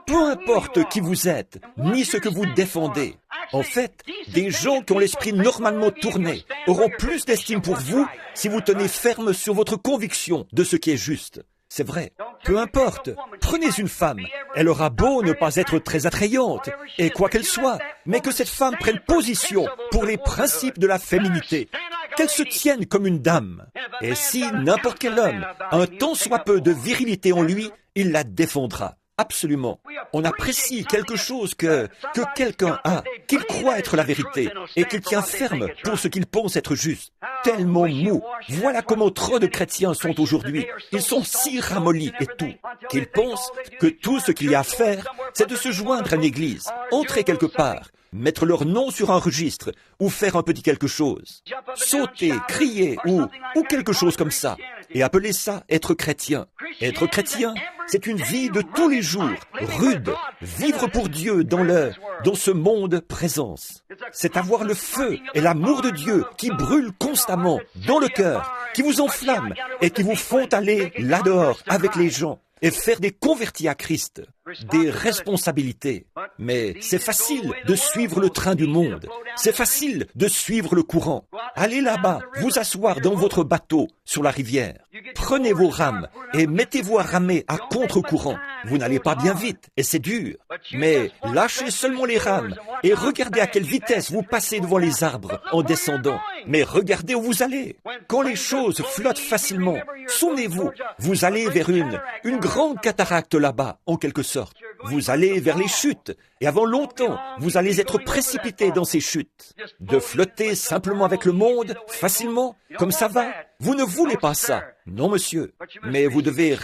peu importe qui vous êtes, ni ce que vous défendez. En fait, des gens qui ont l'esprit normalement tourné auront plus d'estime pour vous si vous tenez ferme sur votre conviction de ce qui est juste. C'est vrai. Peu importe. Prenez une femme. Elle aura beau ne pas être très attrayante, et quoi qu'elle soit, mais que cette femme prenne position pour les principes de la féminité. Qu'elle se tienne comme une dame. Et si n'importe quel homme a un tant soit peu de virilité en lui, il la défendra. Absolument. On apprécie quelque chose que quelqu'un a, qu'il croit être la vérité, et qu'il tient ferme pour ce qu'il pense être juste. Tellement mou. Voilà comment trop de chrétiens sont aujourd'hui. Ils sont si ramollis et tout, qu'ils pensent que tout ce qu'il y a à faire, c'est de se joindre à une église, entrer quelque part, mettre leur nom sur un registre, ou faire un petit quelque chose. Sauter, crier, ou quelque chose comme ça. Et appeler ça être chrétien. Être chrétien, c'est une vie de tous les jours, rude, vivre pour Dieu dans ce monde présence. C'est avoir le feu et l'amour de Dieu qui brûlent constamment dans le cœur, qui vous enflamment et qui vous font aller là-dehors avec les gens et faire des convertis à Christ, des responsabilités. Mais c'est facile de suivre le train du monde. C'est facile de suivre le courant. Allez là-bas, vous asseoir dans votre bateau sur la rivière. Prenez vos rames et mettez-vous à ramer à contre-courant. Vous n'allez pas bien vite et c'est dur. Mais lâchez seulement les rames et regardez à quelle vitesse vous passez devant les arbres en descendant. Mais regardez où vous allez. Quand les choses flottent facilement, souvenez-vous, vous allez vers une grande cataracte là-bas, en quelque sorte. Vous allez vers les chutes, et avant longtemps, vous allez être précipité dans ces chutes. De flotter simplement avec le monde, facilement, comme ça va, vous ne voulez pas ça. Non, monsieur. Mais vous devez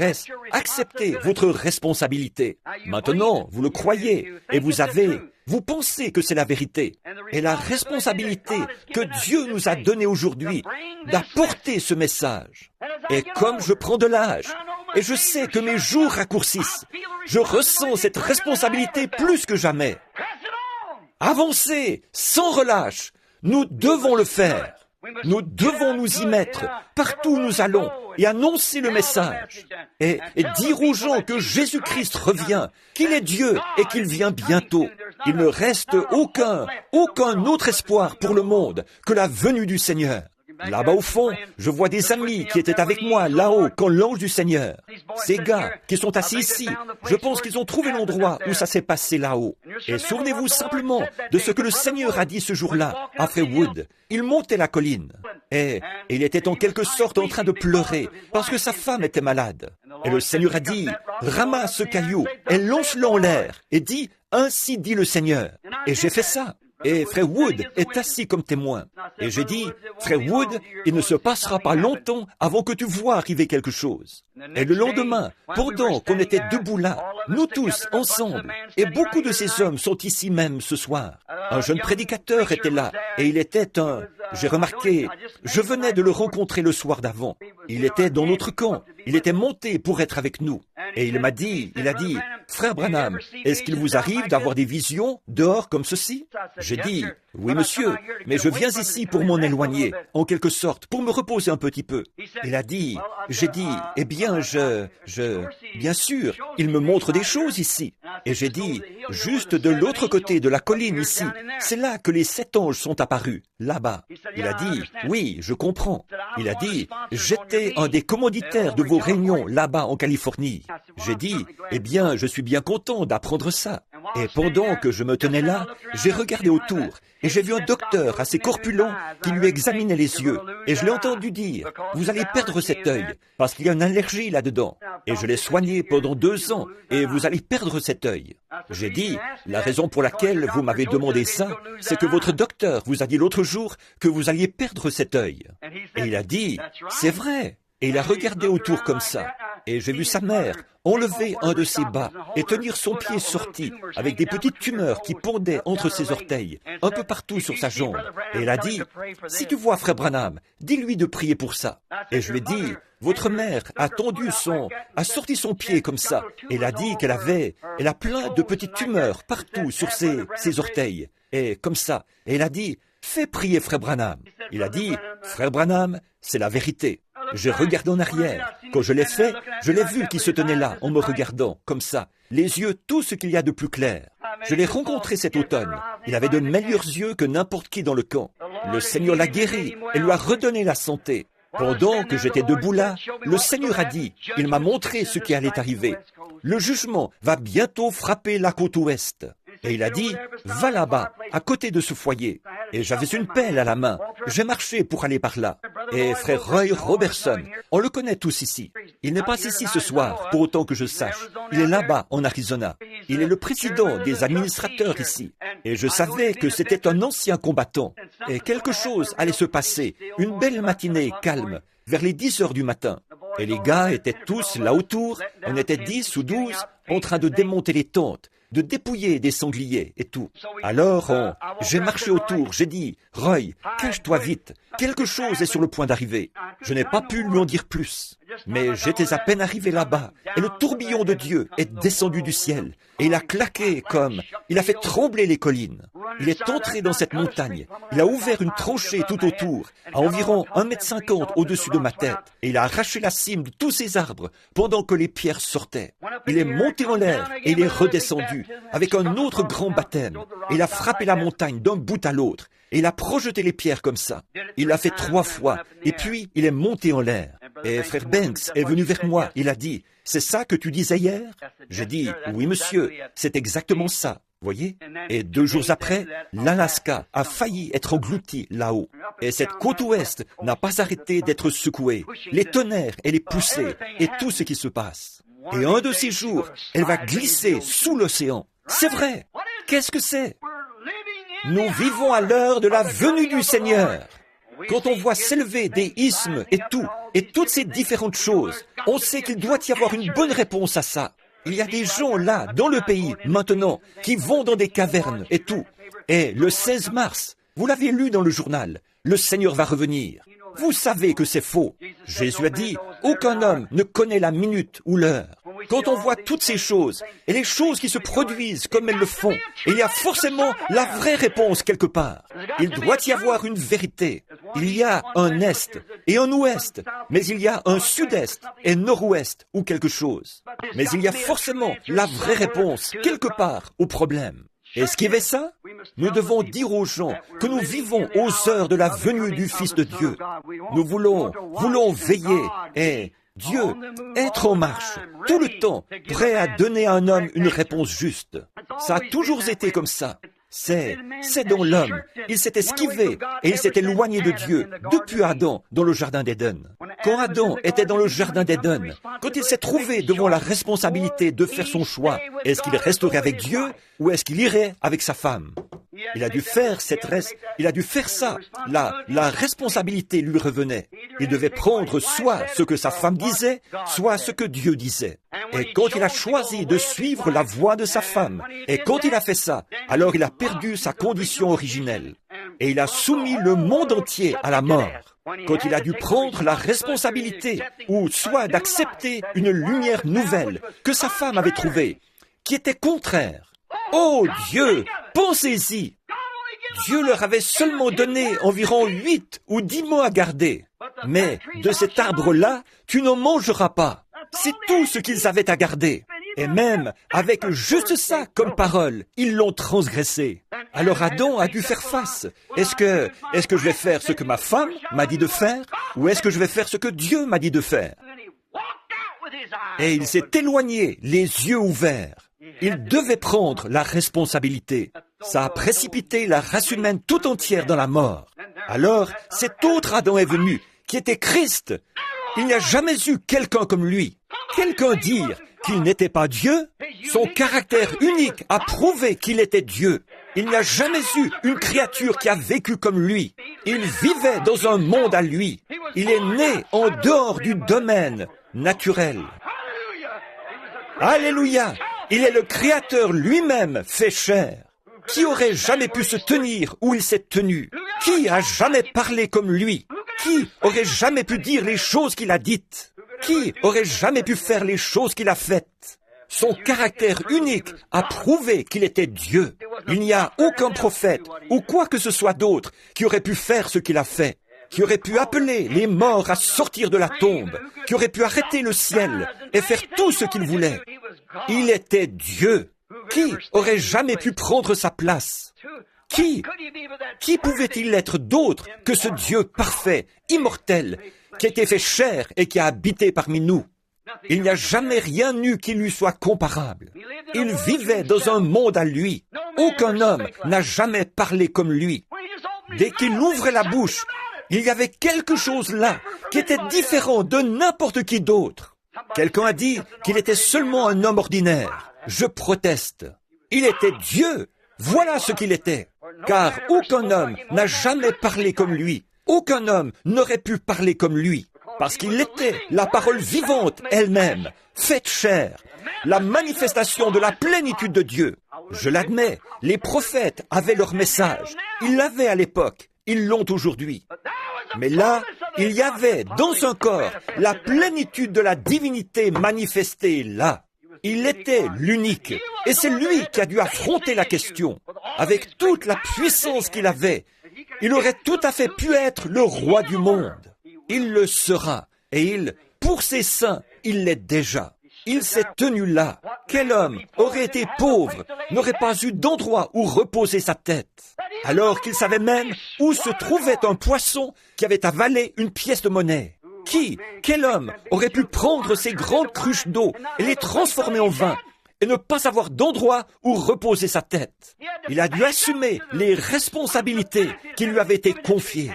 accepter votre responsabilité. Maintenant, vous le croyez, et vous pensez que c'est la vérité. Et la responsabilité que Dieu nous a donnée aujourd'hui d'apporter ce message. Et comme je prends de l'âge, et je sais que mes jours raccourcissent, je ressens cette responsabilité plus que jamais. Avancez, sans relâche. Nous devons le faire. Nous devons nous y mettre partout où nous allons et annoncer le message et dire aux gens que Jésus-Christ revient, qu'il est Dieu et qu'il vient bientôt. Il ne reste aucun autre espoir pour le monde que la venue du Seigneur. Là-bas au fond, je vois des amis qui étaient avec moi là-haut quand l'ange du Seigneur. Ces gars qui sont assis ici, je pense qu'ils ont trouvé l'endroit où ça s'est passé là-haut. Et souvenez-vous simplement de ce que le Seigneur a dit ce jour-là à Faywood. Il montait la colline et il était en quelque sorte en train de pleurer parce que sa femme était malade. Et le Seigneur a dit, ramasse ce caillou et lance-le en l'air et dis, ainsi dit le Seigneur. Et j'ai fait ça. Et Frère Wood est assis comme témoin. Et j'ai dit, Frère Wood, il ne se passera pas longtemps avant que tu vois arriver quelque chose. Et le lendemain, pendant qu'on était debout là, nous tous ensemble, et beaucoup de ces hommes sont ici même ce soir. Un jeune prédicateur était là, et il était j'ai remarqué, je venais de le rencontrer le soir d'avant. Il était dans notre camp, il était monté pour être avec nous. Et il a dit, Frère Branham, est-ce qu'il vous arrive d'avoir des visions dehors comme ceci? J'ai dit, oui monsieur, mais je viens ici pour m'en éloigner, en quelque sorte, pour me reposer un petit peu. Il a dit, j'ai dit, eh bien bien sûr, il me montre des choses ici. Et j'ai dit, juste de l'autre côté de la colline ici, c'est là que les 7 anges sont apparus, là-bas. Il a dit, oui, je comprends. Il a dit, j'étais un des commanditaires de vos réunions là-bas en Californie. J'ai dit, eh bien, je suis bien content d'apprendre ça. Et pendant que je me tenais là, j'ai regardé autour et j'ai vu un docteur assez corpulent qui lui examinait les yeux. Et je l'ai entendu dire, « Vous allez perdre cet œil parce qu'il y a une allergie là-dedans. » Et je l'ai soigné pendant 2 ans et vous allez perdre cet œil. J'ai dit, la raison pour laquelle vous m'avez demandé ça, c'est que votre docteur vous a dit l'autre jour que vous alliez perdre cet œil. Et il a dit, c'est vrai. Et il a regardé autour comme ça. Et j'ai vu sa mère enlever un de ses bas et tenir son pied sorti avec des petites tumeurs qui pendaient entre ses orteils, un peu partout sur sa jambe. Et elle a dit, si tu vois Frère Branham, dis-lui de prier pour ça. Et je lui ai dit, votre mère a sorti son pied comme ça. Et elle a dit elle a plein de petites tumeurs partout sur ses orteils. Et comme ça. Et elle a dit, fais prier Frère Branham. Il a dit, Frère Branham, c'est la vérité. J'ai regardé en arrière. Quand je l'ai fait, je l'ai vu qu'il se tenait là, en me regardant, comme ça, les yeux, tout ce qu'il y a de plus clair. Je l'ai rencontré cet automne. Il avait de meilleurs yeux que n'importe qui dans le camp. Le Seigneur l'a guéri et lui a redonné la santé. Pendant que j'étais debout là, le Seigneur a dit, il m'a montré ce qui allait arriver. Le jugement va bientôt frapper la côte ouest. Et il a dit, va là-bas, à côté de ce foyer. Et j'avais une pelle à la main. J'ai marché pour aller par là. Et frère Roy Robertson, on le connaît tous ici. Il n'est pas ici ce soir, pour autant que je sache. Il est là-bas, en Arizona. Il est le président des administrateurs ici. Et je savais que c'était un ancien combattant. Et quelque chose allait se passer, une belle matinée calme, vers les 10 heures du matin. Et les gars étaient tous là autour, on était 10 ou 12, en train de démonter les tentes, de dépouiller des sangliers et tout. Alors, j'ai marché autour, j'ai dit, Roy, cache-toi vite, quelque chose est sur le point d'arriver. Je n'ai pas pu lui en dire plus. Mais j'étais à peine arrivé là-bas, et le tourbillon de Dieu est descendu du ciel, et il a claqué il a fait trembler les collines. Il est entré dans cette montagne, il a ouvert une tranchée tout autour, à environ 1,50 m au-dessus de ma tête, et il a arraché la cime de tous ces arbres, pendant que les pierres sortaient. Il est monté en l'air, et il est redescendu, avec un autre grand baptême, et il a frappé la montagne d'un bout à l'autre, et il a projeté les pierres comme ça. Il l'a fait 3 fois, et puis il est monté en l'air. Et frère Banks est venu vers moi, il a dit, « C'est ça que tu disais hier ?» J'ai dit, « Oui monsieur, c'est exactement ça. » Voyez? Et 2 jours après, l'Alaska a failli être englouti là-haut. Et cette côte ouest n'a pas arrêté d'être secouée. Les tonnerres et les poussées et tout ce qui se passe. Et un de ces jours, elle va glisser sous l'océan. C'est vrai. Qu'est-ce que c'est? Nous vivons à l'heure de la venue du Seigneur. Quand on voit s'élever des isthmes et toutes ces différentes choses, on sait qu'il doit y avoir une bonne réponse à ça. Il y a des gens là, dans le pays, maintenant, qui vont dans des cavernes et tout. Et le 16 mars, vous l'avez lu dans le journal, le Seigneur va revenir. Vous savez que c'est faux. Jésus a dit, aucun homme ne connaît la minute ou l'heure. Quand on voit toutes ces choses, et les choses qui se produisent comme elles le font, il y a forcément la vraie réponse quelque part. Il doit y avoir une vérité. Il y a un est et un ouest, mais il y a un sud-est et nord-ouest ou quelque chose. Mais il y a forcément la vraie réponse quelque part au problème. Esquivez ça? Nous devons dire aux gens que nous vivons aux heures de la venue du Fils de Dieu. Nous voulons veiller et Dieu être en marche tout le temps, prêt à donner à un homme une réponse juste. Ça a toujours été comme ça. C'est dans l'homme. Il s'est esquivé et il s'est éloigné de Dieu depuis Adam dans le jardin d'Éden. Quand Adam était dans le jardin d'Éden, quand il s'est trouvé devant la responsabilité de faire son choix, est-ce qu'il resterait avec Dieu ou est-ce qu'il irait avec sa femme? Il a dû faire ça. La responsabilité lui revenait. Il devait prendre soit ce que sa femme disait, soit ce que Dieu disait. Et quand il a choisi de suivre la voie de sa femme, et quand il a fait ça, alors il a perdu sa condition originelle. Et il a soumis le monde entier à la mort. Quand il a dû prendre la responsabilité, ou soit d'accepter une lumière nouvelle que sa femme avait trouvée, qui était contraire. Oh Dieu, pensez-y! Dieu leur avait seulement donné environ 8 ou 10 mois à garder. Mais de cet arbre-là, tu n'en mangeras pas. C'est tout ce qu'ils avaient à garder. Et même avec juste ça comme parole, ils l'ont transgressé. Alors Adam a dû faire face. Est-ce que je vais faire ce que ma femme m'a dit de faire, ou est-ce que je vais faire ce que Dieu m'a dit de faire? Et il s'est éloigné, les yeux ouverts. Il devait prendre la responsabilité. Ça a précipité la race humaine tout entière dans la mort. Alors, cet autre Adam est venu, qui était Christ. Il n'y a jamais eu quelqu'un comme lui. Quelqu'un dire qu'il n'était pas Dieu, son caractère unique a prouvé qu'il était Dieu. Il n'y a jamais eu une créature qui a vécu comme lui. Il vivait dans un monde à lui. Il est né en dehors du domaine naturel. Alléluia! Il est le Créateur lui-même fait chair. Qui aurait jamais pu se tenir où il s'est tenu? Qui a jamais parlé comme lui? Qui aurait jamais pu dire les choses qu'il a dites? Qui aurait jamais pu faire les choses qu'il a faites? Son caractère unique a prouvé qu'il était Dieu. Il n'y a aucun prophète ou quoi que ce soit d'autre qui aurait pu faire ce qu'il a fait, qui aurait pu appeler les morts à sortir de la tombe, qui aurait pu arrêter le ciel et faire tout ce qu'il voulait. Il était Dieu. Qui aurait jamais pu prendre sa place? Qui pouvait-il être d'autre que ce Dieu parfait, immortel, qui a été fait chair et qui a habité parmi nous? Il n'y a jamais rien eu qui lui soit comparable. Il vivait dans un monde à lui. Aucun homme n'a jamais parlé comme lui. Dès qu'il ouvrait la bouche, il y avait quelque chose là qui était différent de n'importe qui d'autre. Quelqu'un a dit qu'il était seulement un homme ordinaire. Je proteste. Il était Dieu. Voilà ce qu'il était. Car aucun homme n'a jamais parlé comme lui. Aucun homme n'aurait pu parler comme lui. Parce qu'il était la parole vivante elle-même, faite chair, la manifestation de la plénitude de Dieu. Je l'admets, les prophètes avaient leur message. Ils l'avaient à l'époque, ils l'ont aujourd'hui. Mais là, il y avait dans son corps la plénitude de la divinité manifestée là. Il était l'unique. Et c'est lui qui a dû affronter la question. Avec toute la puissance qu'il avait, il aurait tout à fait pu être le roi du monde. Il le sera. Et pour ses saints, il l'est déjà. Il s'est tenu là. Quel homme aurait été pauvre, n'aurait pas eu d'endroit où reposer sa tête, alors qu'il savait même où se trouvait un poisson qui avait avalé une pièce de monnaie? Quel homme aurait pu prendre ces grandes cruches d'eau et les transformer en vin et ne pas avoir d'endroit où reposer sa tête? Il a dû assumer les responsabilités qui lui avaient été confiées.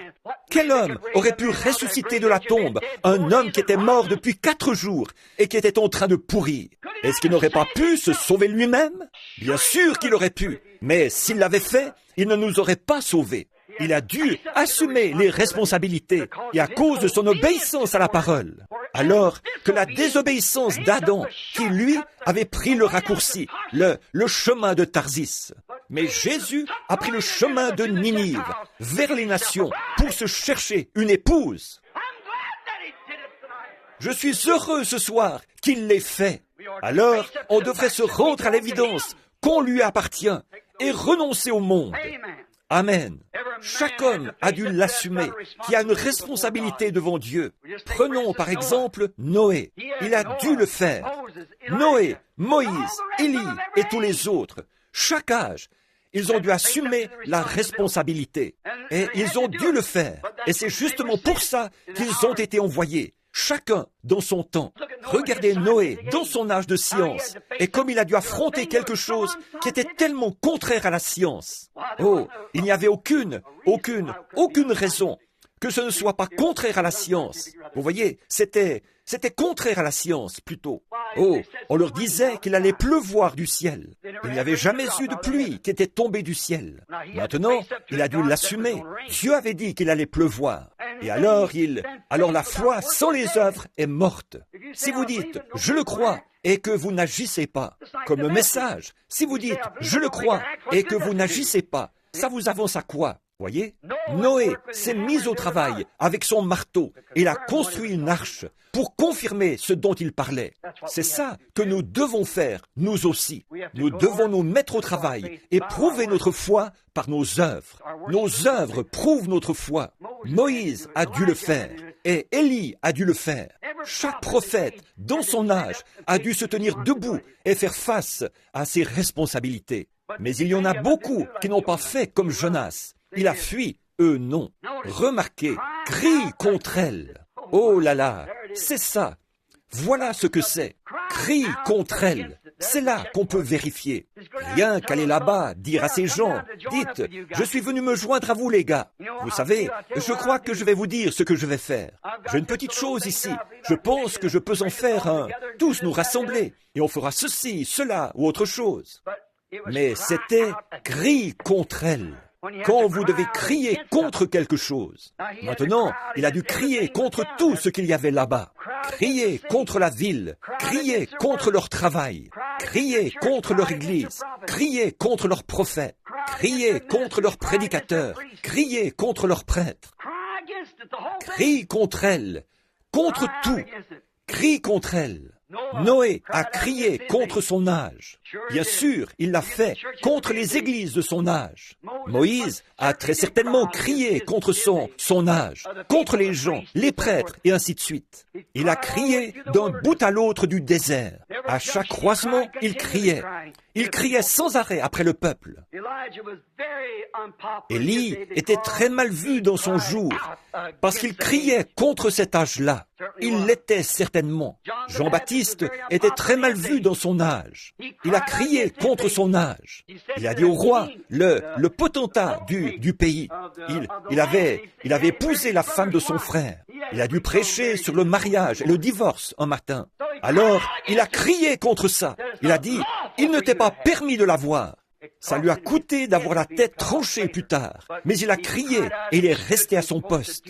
Quel homme aurait pu ressusciter de la tombe un homme qui était mort depuis 4 jours et qui était en train de pourrir? Est-ce qu'il n'aurait pas pu se sauver lui-même? Bien sûr qu'il aurait pu, mais s'il l'avait fait, il ne nous aurait pas sauvés. Il a dû assumer les responsabilités et à cause de son obéissance à la parole. Alors que la désobéissance d'Adam, qui lui avait pris le raccourci, le chemin de Tarsis. Mais Jésus a pris le chemin de Ninive, vers les nations, pour se chercher une épouse. Je suis heureux ce soir qu'il l'ait fait. Alors, on devrait se rendre à l'évidence qu'on lui appartient et renoncer au monde. Amen. Chaque homme a dû l'assumer, qui a une responsabilité devant Dieu. Prenons par exemple Noé. Il a dû le faire. Noé, Moïse, Élie et tous les autres, chaque âge, ils ont dû assumer la responsabilité. Et ils ont dû le faire. Et c'est justement pour ça qu'ils ont été envoyés. Chacun dans son temps. Regardez Noé dans son âge de science et comme il a dû affronter quelque chose qui était tellement contraire à la science. Oh, il n'y avait aucune raison que ce ne soit pas contraire à la science. Vous voyez, c'était contraire à la science plutôt. Oh, on leur disait qu'il allait pleuvoir du ciel. Il n'y avait jamais eu de pluie qui était tombée du ciel. Maintenant, il a dû l'assumer. Dieu avait dit qu'il allait pleuvoir. Et alors la foi sans les œuvres est morte. Si vous dites « je le crois » et que vous n'agissez pas, comme le message, si vous dites « je le crois » et que vous n'agissez pas, ça vous avance à quoi? Voyez, Noé s'est mis au travail avec son marteau et il a construit une arche pour confirmer ce dont il parlait. C'est ça que nous devons faire, nous aussi. Nous devons nous mettre au travail et prouver notre foi par nos œuvres. Nos œuvres prouvent notre foi. Moïse a dû le faire et Élie a dû le faire. Chaque prophète, dans son âge, a dû se tenir debout et faire face à ses responsabilités. Mais il y en a beaucoup qui n'ont pas fait comme Jonas. Il a fui, eux non. Remarquez, crie contre elle. Oh là là, c'est ça. Voilà ce que c'est. Crie contre elle. C'est là qu'on peut vérifier. Rien qu'aller là-bas, dire à ces gens, dites, je suis venu me joindre à vous les gars. Vous savez, je crois que je vais vous dire ce que je vais faire. J'ai une petite chose ici. Je pense que je peux en faire un. Tous nous rassembler. Et on fera ceci, cela ou autre chose. Mais c'était crie contre elle. Quand vous devez crier contre quelque chose. Maintenant, il a dû crier contre tout ce qu'il y avait là-bas. Crier contre la ville. Crier contre leur travail. Crier contre leur église. Crier contre leurs prophètes. Crier contre leurs prédicateurs. Crier contre leurs prêtres. Crie contre elle. Contre tout. Crie contre elle. Noé a crié contre son âge. Bien sûr, il l'a fait contre les églises de son âge. Moïse a très certainement crié contre son âge, contre les gens, les prêtres, et ainsi de suite. Il a crié d'un bout à l'autre du désert. À chaque croisement, il criait. Il criait sans arrêt après le peuple. Élie était très mal vu dans son jour, parce qu'il criait contre cet âge-là. Il l'était certainement. Jean-Baptiste était très mal vu dans son âge. Il a crié contre son âge. Il a dit au roi, le potentat du pays, il avait épousé la femme de son frère. Il a dû prêcher sur le mariage et le divorce un matin. Alors, il a crié contre ça. Il a dit, il ne t'est pas permis de l'avoir. Ça lui a coûté d'avoir la tête tranchée plus tard. Mais il a crié et il est resté à son poste.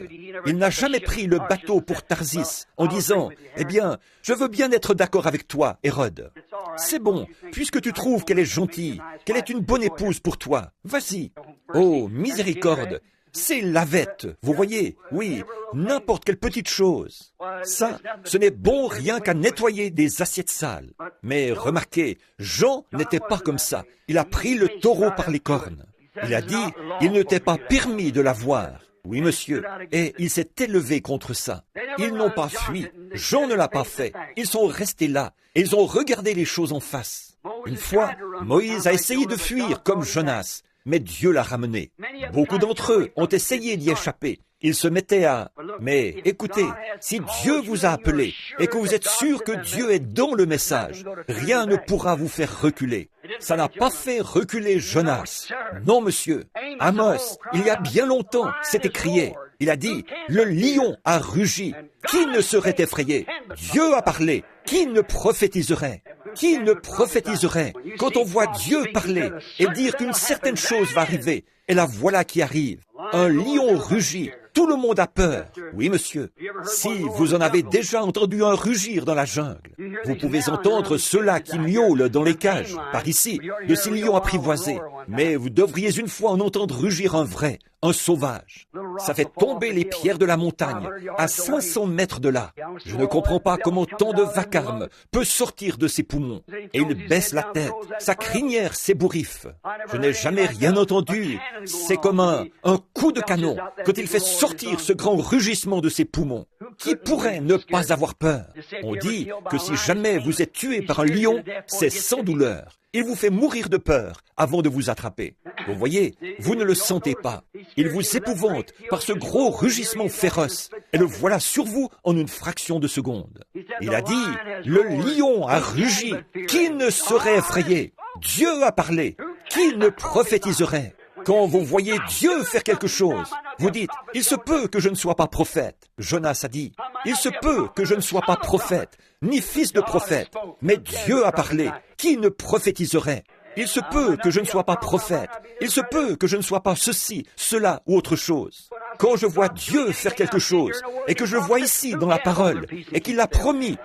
Il n'a jamais pris le bateau pour Tarsis en disant, eh bien, je veux bien être d'accord avec toi, Hérode. C'est bon, puisque tu trouves qu'elle est gentille, qu'elle est une bonne épouse pour toi. Vas-y. Oh, miséricorde. C'est l'avette, vous voyez, oui, n'importe quelle petite chose. Ça, ce n'est bon rien qu'à nettoyer des assiettes sales. Mais remarquez, Jean n'était pas comme ça. Il a pris le taureau par les cornes. Il a dit, il ne t'est pas permis de l'avoir. Oui, monsieur. Et il s'est élevé contre ça. Ils n'ont pas fui. Jean ne l'a pas fait. Ils sont restés là. Et ils ont regardé les choses en face. Une fois, Moïse a essayé de fuir comme Jonas. Mais Dieu l'a ramené. Beaucoup d'entre eux ont essayé d'y échapper. Ils se mettaient à... Mais écoutez, si Dieu vous a appelé et que vous êtes sûr que Dieu est dans le message, rien ne pourra vous faire reculer. Ça n'a pas fait reculer Jonas. Non, monsieur. Amos, il y a bien longtemps, s'est écrié. Il a dit, le lion a rugi. Qui ne serait effrayé? Dieu a parlé. Qui ne prophétiserait? Qui ne prophétiserait? Quand on voit Dieu parler et dire qu'une certaine chose va arriver, et la voilà qui arrive. Un lion rugit. Tout le monde a peur. Oui, monsieur. Si vous en avez déjà entendu un rugir dans la jungle, vous pouvez entendre ceux-là qui miaulent dans les cages, par ici, de ces lions apprivoisés. Mais vous devriez une fois en entendre rugir un vrai, un sauvage. Ça fait tomber les pierres de la montagne, à 500 mètres de là. Je ne comprends pas comment tant de vacarme peut sortir de ses poumons. Et il baisse la tête, sa crinière s'ébouriffe. Je n'ai jamais rien entendu. C'est comme un coup de canon, quand il fait sortir ce grand rugissement de ses poumons. Qui pourrait ne pas avoir peur? On dit que si jamais vous êtes tué par un lion, c'est sans douleur. Il vous fait mourir de peur avant de vous attraper. Vous voyez, vous ne le sentez pas. Il vous épouvante par ce gros rugissement féroce. Et le voilà sur vous en une fraction de seconde. Il a dit, le lion a rugi. Qui ne serait effrayé? Dieu a parlé. Qui ne prophétiserait? Quand vous voyez Dieu faire quelque chose, vous dites, il se peut que je ne sois pas prophète. Jonas a dit, il se peut que je ne sois pas prophète, ni fils de prophète, mais Dieu a parlé. Qui ne prophétiserait? Il se peut que je ne sois pas prophète. Il se peut que je ne sois pas ceci, cela ou autre chose. Quand je vois Dieu faire quelque chose, et que je le vois ici dans la parole, et qu'il l'a promis,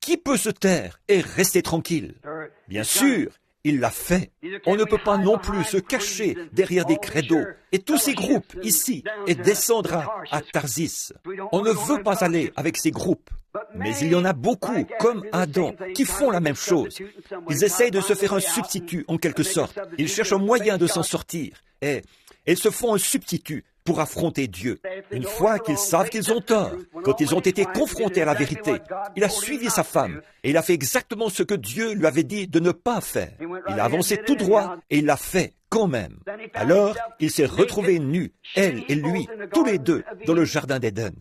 qui peut se taire et rester tranquille? Bien sûr, il l'a fait. On ne peut pas non plus se cacher derrière des credos et tous ces groupes ici et descendre à Tarsis. On ne veut pas aller avec ces groupes. Mais il y en a beaucoup, comme Adam, qui font la même chose. Ils essayent de se faire un substitut, en quelque sorte. Ils cherchent un moyen de s'en sortir. Et ils se font un substitut pour affronter Dieu. Une fois qu'ils savent qu'ils ont tort, quand ils ont été confrontés à la vérité, il a suivi sa femme et il a fait exactement ce que Dieu lui avait dit de ne pas faire. Il a avancé tout droit et il l'a fait quand même. Alors, il s'est retrouvé nu, elle et lui, tous les deux, dans le jardin d'Éden.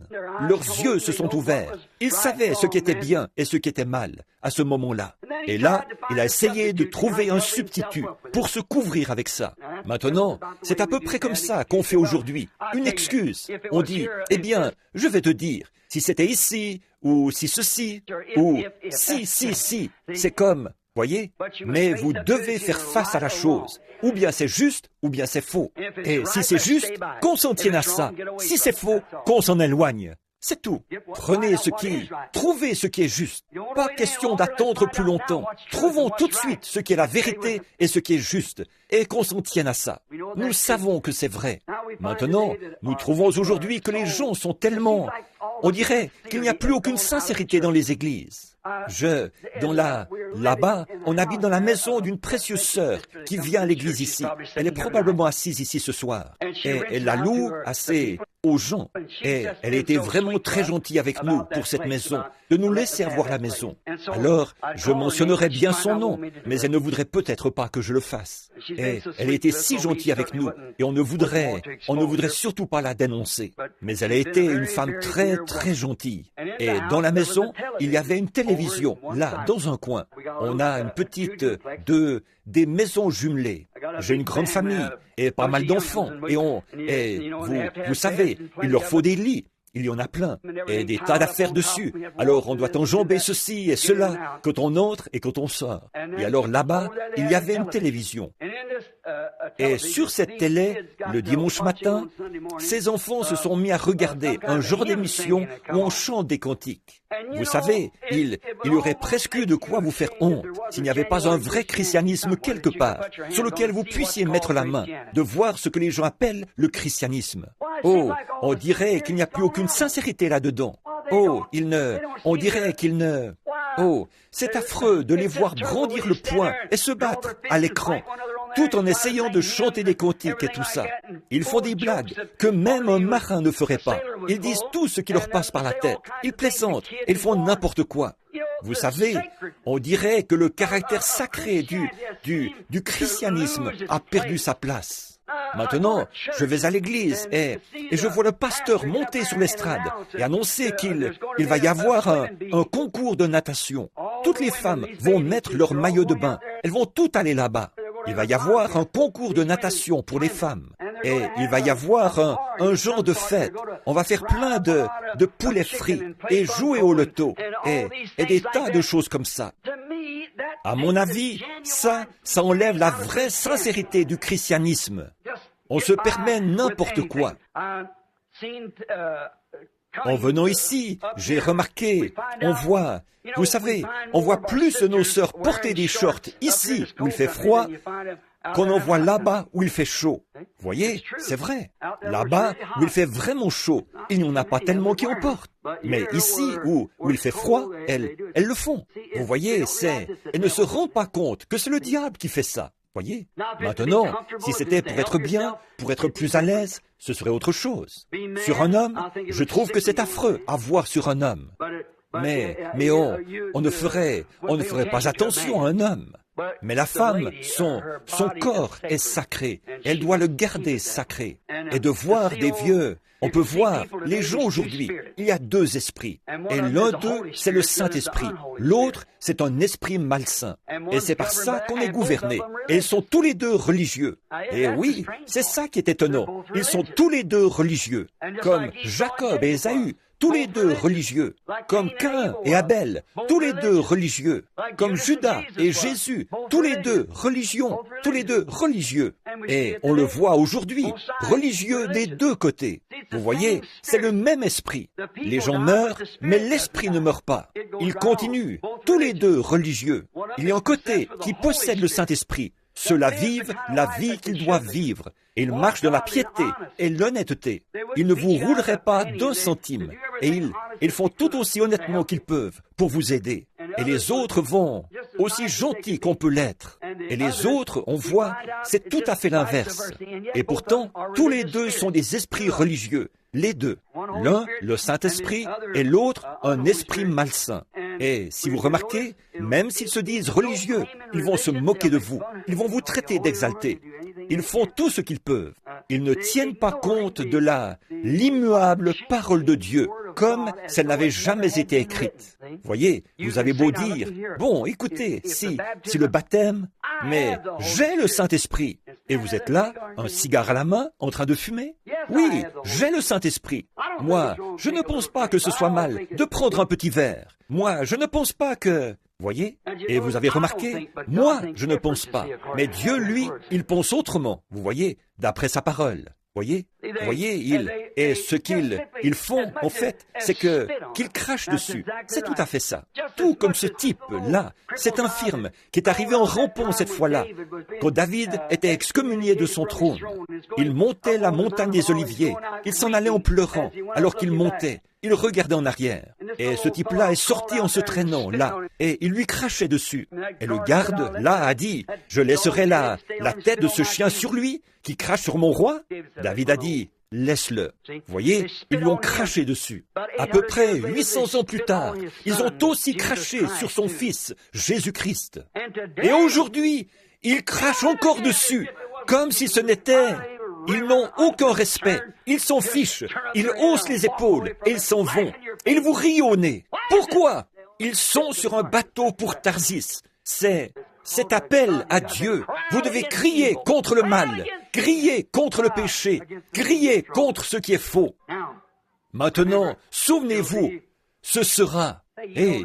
Leurs yeux se sont ouverts. Ils savaient ce qui était bien et ce qui était mal à ce moment-là. Et là, il a essayé de trouver un substitut pour se couvrir avec ça. Maintenant, c'est à peu près comme ça qu'on fait aujourd'hui. Une excuse. On dit, eh bien, je vais te dire, si c'était ici, ou si ceci, ou si, c'est comme, voyez, mais vous devez faire face à la chose. Ou bien c'est juste, ou bien c'est faux. Et si c'est juste, qu'on s'en tienne à ça. Si c'est faux, qu'on s'en éloigne. C'est tout. Trouvez ce qui est juste. Pas question d'attendre plus longtemps. Trouvons tout de suite ce qui est la vérité et ce qui est juste, et qu'on s'en tienne à ça. Nous savons que c'est vrai. Maintenant, nous trouvons aujourd'hui que les gens sont tellement... On dirait qu'il n'y a plus aucune sincérité dans les églises. Là-bas, on habite dans la maison d'une précieuse sœur qui vient à l'église ici. Elle est probablement assise ici ce soir. Et elle la loue assez aux gens. Et elle a été vraiment très gentille avec nous pour cette maison, de nous laisser avoir la maison. Alors, je mentionnerai bien son nom, mais elle ne voudrait peut-être pas que je le fasse. Et elle a été si gentille avec nous, et on ne voudrait surtout pas la dénoncer. Mais elle a été une femme très, très gentille. Et dans la maison, il y avait une télévision, là, dans un coin. On a une petite, des maisons jumelées. J'ai une grande famille et pas mal d'enfants. Et vous savez, il leur faut des lits. Il y en a plein, et des tas d'affaires dessus. Alors on doit enjamber ceci et cela, quand on entre et quand on sort. Et alors là-bas, il y avait une télévision. Et sur cette télé, le dimanche matin, ces enfants se sont mis à regarder un genre d'émission où on chante des cantiques. Vous savez, il y aurait presque eu de quoi vous faire honte s'il n'y avait pas un vrai christianisme quelque part, sur lequel vous puissiez mettre la main, de voir ce que les gens appellent le christianisme. Oh, on dirait qu'il n'y a plus aucune sincérité là-dedans. Oh, on dirait qu'il ne... Oh, c'est affreux de les voir brandir le poing et se battre à l'écran, tout en essayant de chanter des cantiques et tout ça. Ils font des blagues que même un marin ne ferait pas. Ils disent tout ce qui leur passe par la tête. Ils plaisantent, ils font n'importe quoi. Vous savez, on dirait que le caractère sacré du christianisme a perdu sa place. Maintenant, je vais à l'église et je vois le pasteur monter sur l'estrade et annoncer qu'il va y avoir un concours de natation. Toutes les femmes vont mettre leur maillot de bain. Elles vont toutes aller là-bas. Il va y avoir un concours de natation pour les femmes. Et il va y avoir un genre de fête. On va faire plein de poulets frits et jouer au loto et des tas de choses comme ça. À mon avis, ça enlève la vraie sincérité du christianisme. On se permet n'importe quoi. En venant ici, j'ai remarqué, vous savez, on voit plus de nos sœurs porter des shorts ici où il fait froid qu'on en voit là-bas où il fait chaud. Voyez, c'est vrai. Là-bas où il fait vraiment chaud, il n'y en a pas tellement qui en portent. Mais ici où il fait froid, elles le font. Vous voyez, elles ne se rendent pas compte que c'est le diable qui fait ça. Voyez. Maintenant, si c'était pour être bien, pour être plus à l'aise, ce serait autre chose. Sur un homme, je trouve que c'est affreux à voir sur un homme. Mais on ne ferait pas attention à un homme. Mais la femme, son corps est sacré. Elle doit le garder sacré. Et de voir des vieux, on peut voir les gens aujourd'hui. Il y a deux esprits. Et l'un d'eux, c'est le Saint-Esprit. L'autre, c'est un esprit malsain. Et c'est par ça qu'on est gouverné. Et ils sont tous les deux religieux. Et oui, c'est ça qui est étonnant. Ils sont tous les deux religieux. Comme Jacob et Ésaü. Tous les deux religieux, comme Caïn et Abel, tous les deux religieux, comme Judas et Jésus, tous les deux religieux. Et on le voit aujourd'hui, religieux des deux côtés. Vous voyez, c'est le même esprit. Les gens meurent, mais l'esprit ne meurt pas. Ils continuent, tous les deux religieux. Il y a un côté qui possède le Saint-Esprit. Ceux-là vivent la vie qu'ils doivent vivre. Et ils marchent dans la piété et l'honnêteté. Ils ne vous rouleraient pas d'un centime. Et ils font tout aussi honnêtement qu'ils peuvent pour vous aider. Et les autres vont, aussi gentils qu'on peut l'être. Et les autres, on voit, c'est tout à fait l'inverse. Et pourtant, tous les deux sont des esprits religieux. Les deux. L'un, le Saint-Esprit, et l'autre, un esprit malsain. Et si vous remarquez, même s'ils se disent religieux, ils vont se moquer de vous. Ils vont vous traiter d'exaltés. Ils font tout ce qu'ils peuvent. Ils ne tiennent pas compte de l'immuable parole de Dieu, comme si elle n'avait jamais été écrite. Voyez, vous avez beau dire, bon, écoutez, si le baptême, mais j'ai le Saint-Esprit. Et vous êtes là, un cigare à la main, en train de fumer? Oui, j'ai le Saint-Esprit. Moi, je ne pense pas que ce soit mal de prendre un petit verre. Moi, je ne pense pas que... Voyez? Et vous avez remarqué? Moi, je ne pense pas. Mais Dieu, lui, il pense autrement. Vous voyez? D'après sa parole. Voyez? Et ce qu'ils font, en fait, c'est qu'ils crachent dessus. C'est tout à fait ça. Tout comme ce type-là, cet infirme qui est arrivé en rampant cette fois-là. Quand David était excommunié de son trône, il montait la montagne des Oliviers. Il s'en allait en pleurant, alors qu'il montait. Il regardait en arrière. Et ce type-là est sorti en se traînant, là, et il lui crachait dessus. Et le garde, là, a dit, « Je laisserai la tête de ce chien sur lui, qui crache sur mon roi ?» David a dit, « Laisse-le. » Vous voyez, ils lui ont craché dessus. À peu près 800 ans plus tard, ils ont aussi craché sur son fils, Jésus-Christ. Et aujourd'hui, ils crachent encore dessus, comme si ce n'était... Ils n'ont aucun respect, ils s'en fichent, ils haussent les épaules et ils s'en vont. Et ils vous rient au nez. Pourquoi? Ils sont sur un bateau pour Tarsis. C'est cet appel à Dieu. Vous devez crier contre le mal, crier contre le péché, crier contre ce qui est faux. Maintenant, souvenez-vous, ce sera...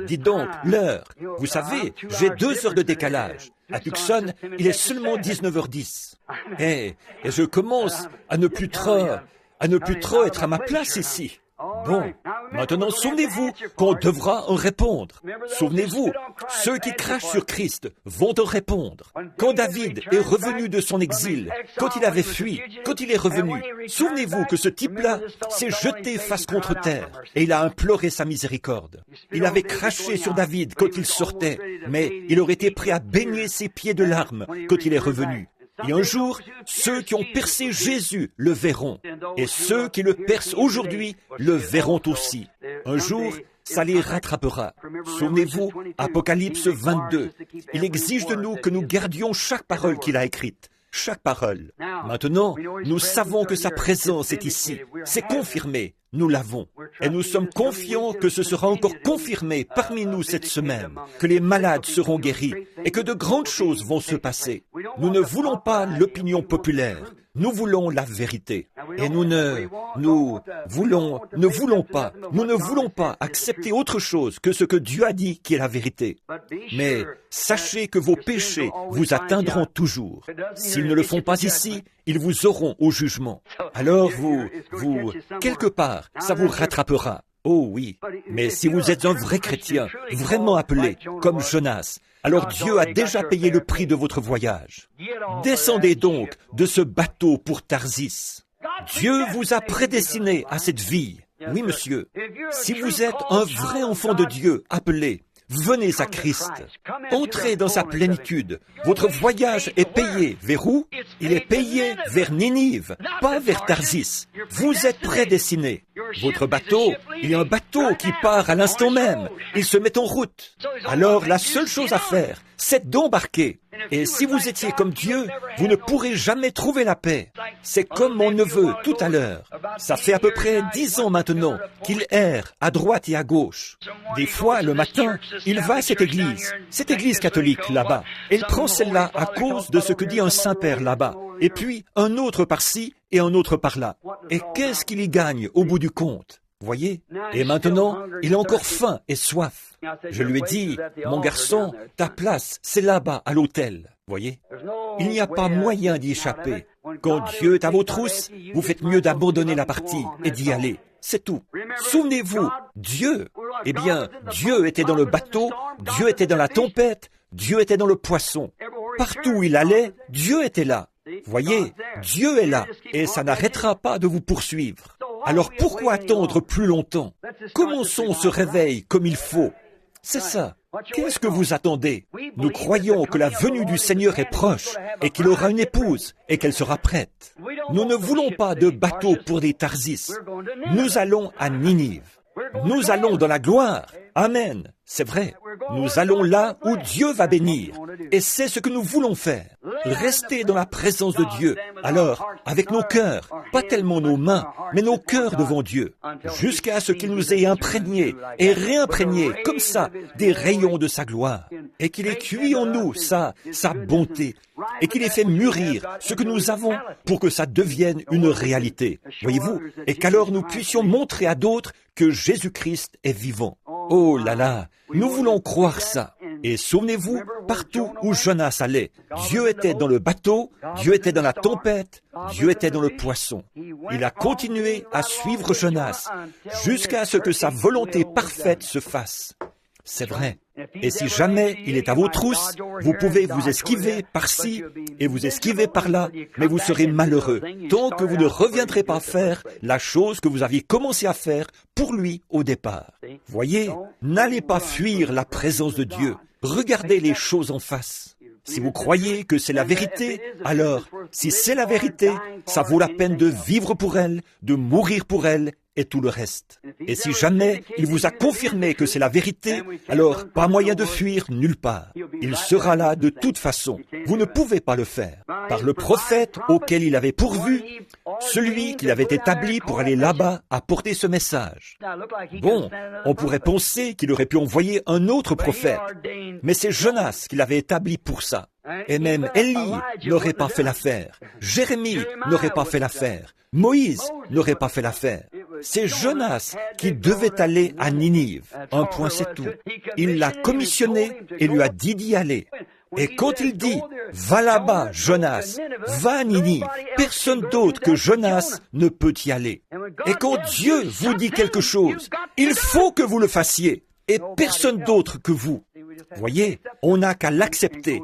dites donc, l'heure. Vous savez, j'ai 2 heures de décalage. À Tucson, il est seulement 19h10. Et je commence à ne plus trop être à ma place ici. Bon, maintenant souvenez-vous qu'on devra en répondre. Souvenez-vous, ceux qui crachent sur Christ vont en répondre. Quand David est revenu de son exil, quand il avait fui, quand il est revenu, souvenez-vous que ce type-là s'est jeté face contre terre et il a imploré sa miséricorde. Il avait craché sur David quand il sortait, mais il aurait été prêt à baigner ses pieds de larmes quand il est revenu. Et un jour, ceux qui ont percé Jésus le verront. Et ceux qui le percent aujourd'hui le verront aussi. Un jour, ça les rattrapera. Souvenez-vous, Apocalypse 22. Il exige de nous que nous gardions chaque parole qu'il a écrite. Chaque parole. Maintenant, nous savons que sa présence est ici. C'est confirmé. Nous l'avons. Et nous sommes confiants que ce sera encore confirmé parmi nous cette semaine, que les malades seront guéris et que de grandes choses vont se passer. Nous ne voulons pas l'opinion populaire. Nous voulons la vérité. Et nous ne voulons pas accepter autre chose que ce que Dieu a dit qui est la vérité. Mais sachez que vos péchés vous atteindront toujours. S'ils ne le font pas ici, ils vous auront au jugement. Alors quelque part, ça vous rattrapera. Oh oui, mais si vous êtes un vrai chrétien, vraiment appelé, comme Jonas, alors Dieu a déjà payé le prix de votre voyage. Descendez donc de ce bateau pour Tarsis. Dieu vous a prédestiné à cette vie. Oui, monsieur. Si vous êtes un vrai enfant de Dieu appelé, venez à Christ. Entrez dans sa plénitude. Votre voyage est payé. Vers où? Il est payé vers Ninive, pas vers Tarsis. Vous êtes prédestinés. Votre bateau, il y a un bateau qui part à l'instant même. Il se met en route. Alors, la seule chose à faire, c'est d'embarquer. Et si vous étiez comme Dieu, vous ne pourrez jamais trouver la paix. C'est comme mon neveu tout à l'heure. Ça fait à peu près 10 ans maintenant qu'il erre à droite et à gauche. Des fois, le matin, il va à cette église catholique là-bas. Et il prend celle-là à cause de ce que dit un Saint-Père là-bas. Et puis, un autre par-ci et un autre par-là. Et qu'est-ce qu'il y gagne au bout du compte? Voyez? Et maintenant, il a encore faim et soif. Je lui ai dit, mon garçon, ta place, c'est là-bas, à l'autel. Voyez? Il n'y a pas moyen d'y échapper. Quand Dieu est à vos trousses, vous faites mieux d'abandonner la partie et d'y aller. C'est tout. Souvenez-vous, Dieu, eh bien, Dieu était dans le bateau, Dieu était dans la tempête, Dieu était dans le poisson. Partout où il allait, Dieu était là. Voyez, Dieu est là, et ça n'arrêtera pas de vous poursuivre. Alors pourquoi attendre plus longtemps? Commençons ce réveil comme il faut. C'est ça. Qu'est-ce que vous attendez? Nous croyons que la venue du Seigneur est proche et qu'il aura une épouse et qu'elle sera prête. Nous ne voulons pas de bateau pour des Tarsis. Nous allons à Ninive. Nous allons dans la gloire. Amen. C'est vrai. Nous allons là où Dieu va bénir. Et c'est ce que nous voulons faire. rester dans la présence de Dieu. Alors, avec nos cœurs, pas tellement nos mains, mais nos cœurs devant Dieu, jusqu'à ce qu'il nous ait imprégnés et réimprégnés, comme ça, des rayons de sa gloire, et qu'il ait cuit en nous sa bonté, et qu'il ait fait mûrir ce que nous avons pour que ça devienne une réalité. Voyez-vous, et qu'alors nous puissions montrer à d'autres que Jésus-Christ est vivant. Oh là là, nous voulons croire ça. Et souvenez-vous, partout où Jonas allait, Dieu était dans le bateau, Dieu était dans la tempête, Dieu était dans le poisson. Il a continué à suivre Jonas jusqu'à ce que sa volonté parfaite se fasse. C'est vrai. Et si jamais il est à vos trousses, vous pouvez vous esquiver par-ci et vous esquiver par-là, mais vous serez malheureux tant que vous ne reviendrez pas faire la chose que vous aviez commencé à faire pour lui au départ. Voyez, n'allez pas fuir la présence de Dieu. Regardez les choses en face. Si vous croyez que c'est la vérité, alors, si c'est la vérité, ça vaut la peine de vivre pour elle, de mourir pour elle, et tout le reste. Et si jamais il vous a confirmé que c'est la vérité, alors pas moyen de fuir nulle part. Il sera là de toute façon. Vous ne pouvez pas le faire. Par le prophète auquel il avait pourvu, celui qu'il avait établi pour aller là-bas apporter ce message. Bon, on pourrait penser qu'il aurait pu envoyer un autre prophète, mais c'est Jonas qui l'avait établi pour ça. Et même Élie n'aurait pas fait l'affaire. Jérémie n'aurait pas fait l'affaire. Moïse n'aurait pas fait l'affaire. C'est Jonas qui devait aller à Ninive. Un point, c'est tout. Il l'a commissionné et lui a dit d'y aller. Et quand il dit « Va là-bas, Jonas, va à Ninive », personne d'autre que Jonas ne peut y aller. Et quand Dieu vous dit quelque chose, il faut que vous le fassiez, et personne d'autre que vous. Voyez, on n'a qu'à l'accepter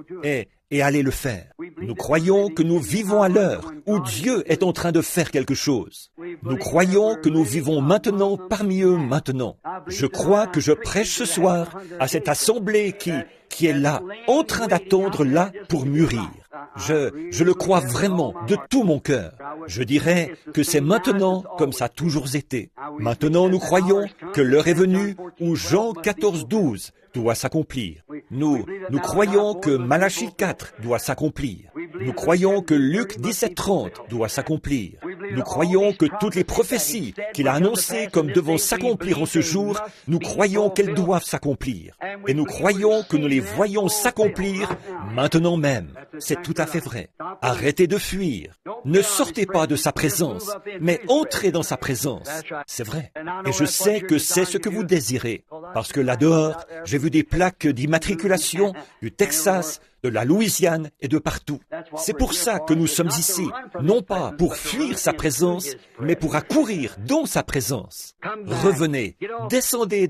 et aller le faire. Nous croyons que nous vivons à l'heure où Dieu est en train de faire quelque chose. Nous croyons que nous vivons maintenant parmi eux maintenant. Je crois que je prêche ce soir à cette assemblée qui est là, en train d'attendre là pour mûrir. Je le crois vraiment de tout mon cœur. Je dirais que c'est maintenant comme ça a toujours été. Maintenant, nous croyons que l'heure est venue où Jean 14:12 doit s'accomplir. Nous croyons que Malachie 4 doit s'accomplir. Nous croyons que Luc 17:30 doit s'accomplir. Nous croyons que toutes les prophéties qu'il a annoncées comme devant s'accomplir en ce jour, nous croyons qu'elles doivent s'accomplir. Et nous croyons que nous les voyons s'accomplir maintenant même. C'est tout à fait vrai. Arrêtez de fuir. Ne sortez pas de sa présence, mais entrez dans sa présence. C'est vrai. Et je sais que c'est ce que vous désirez. Parce que là-dehors, j'ai vu des plaques d'immatriculation du Texas, de la Louisiane et de partout. C'est pour ça que nous sommes ici, non pas pour fuir sa présence, mais pour accourir dans sa présence. Revenez, descendez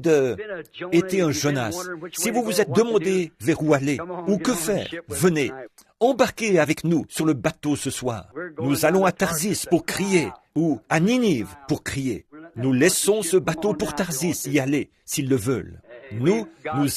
été un Jonas. Si vous vous êtes demandé vers où aller ou que faire, venez. Embarquez avec nous sur le bateau ce soir. Nous allons à Tarsis pour crier, ou à Ninive pour crier. Nous laissons ce bateau pour Tarsis y aller, s'ils le veulent. Nous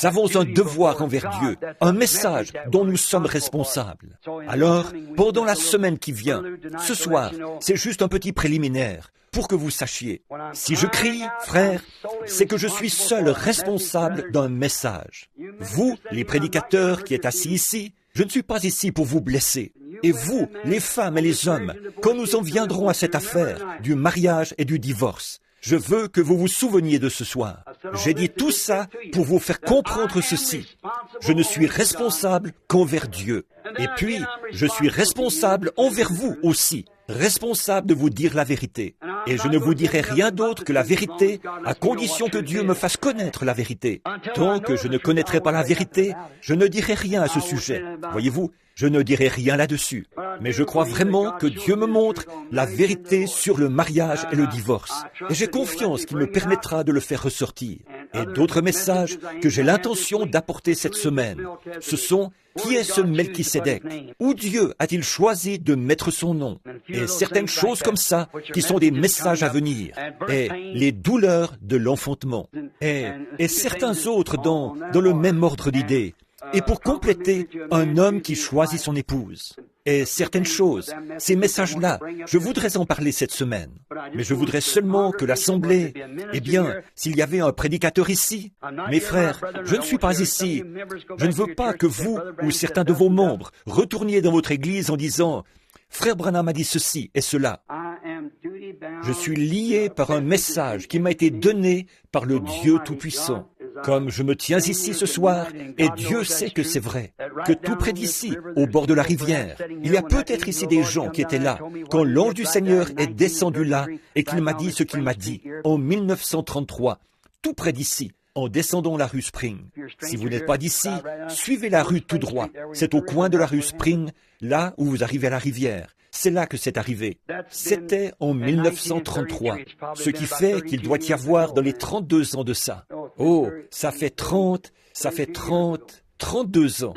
avons un devoir envers Dieu, un message dont nous sommes responsables. Alors, pendant la semaine qui vient, ce soir, c'est juste un petit préliminaire pour que vous sachiez. Si je crie, frère, c'est que je suis seul responsable d'un message. Vous, les prédicateurs qui êtes assis ici, je ne suis pas ici pour vous blesser. Et vous, les femmes et les hommes, quand nous en viendrons à cette affaire du mariage et du divorce, je veux que vous vous souveniez de ce soir. J'ai dit tout ça pour vous faire comprendre ceci. Je ne suis responsable qu'envers Dieu. Et puis, je suis responsable envers vous aussi. Responsable de vous dire la vérité. Et je ne vous dirai rien d'autre que la vérité, à condition que Dieu me fasse connaître la vérité. Tant que je ne connaîtrai pas la vérité, je ne dirai rien à ce sujet. Voyez-vous, je ne dirai rien là-dessus. Mais je crois vraiment que Dieu me montre la vérité sur le mariage et le divorce. Et j'ai confiance qu'il me permettra de le faire ressortir. Et d'autres messages que j'ai l'intention d'apporter cette semaine, ce sont qui est ce Melchisédek? Où Dieu a-t-il choisi de mettre son nom? Et certaines choses comme ça, qui sont des messages à venir. Et les douleurs de l'enfantement. Et certains autres dans le même ordre d'idées. et pour compléter, un homme qui choisit son épouse. Et certaines choses, ces messages-là, je voudrais en parler cette semaine. Mais je voudrais seulement que l'Assemblée, eh bien, s'il y avait un prédicateur ici, mes frères, je ne suis pas ici. Je ne veux pas que vous ou certains de vos membres retourniez dans votre église en disant « Frère Branham a dit ceci et cela ». Je suis lié par un message qui m'a été donné par le Dieu Tout-Puissant. Comme je me tiens ici ce soir, et Dieu sait que c'est vrai, que tout près d'ici, au bord de la rivière, il y a peut-être ici des gens qui étaient là, quand l'ange du Seigneur est descendu là, et qu'il m'a dit ce qu'il m'a dit, en 1933, tout près d'ici, en descendant la rue Spring. Si vous n'êtes pas d'ici, suivez la rue tout droit. C'est au coin de la rue Spring, là où vous arrivez à la rivière. C'est là que c'est arrivé. C'était en 1933, ce qui fait qu'il doit y avoir dans les 32 ans de ça. Oh, ça fait 32 ans.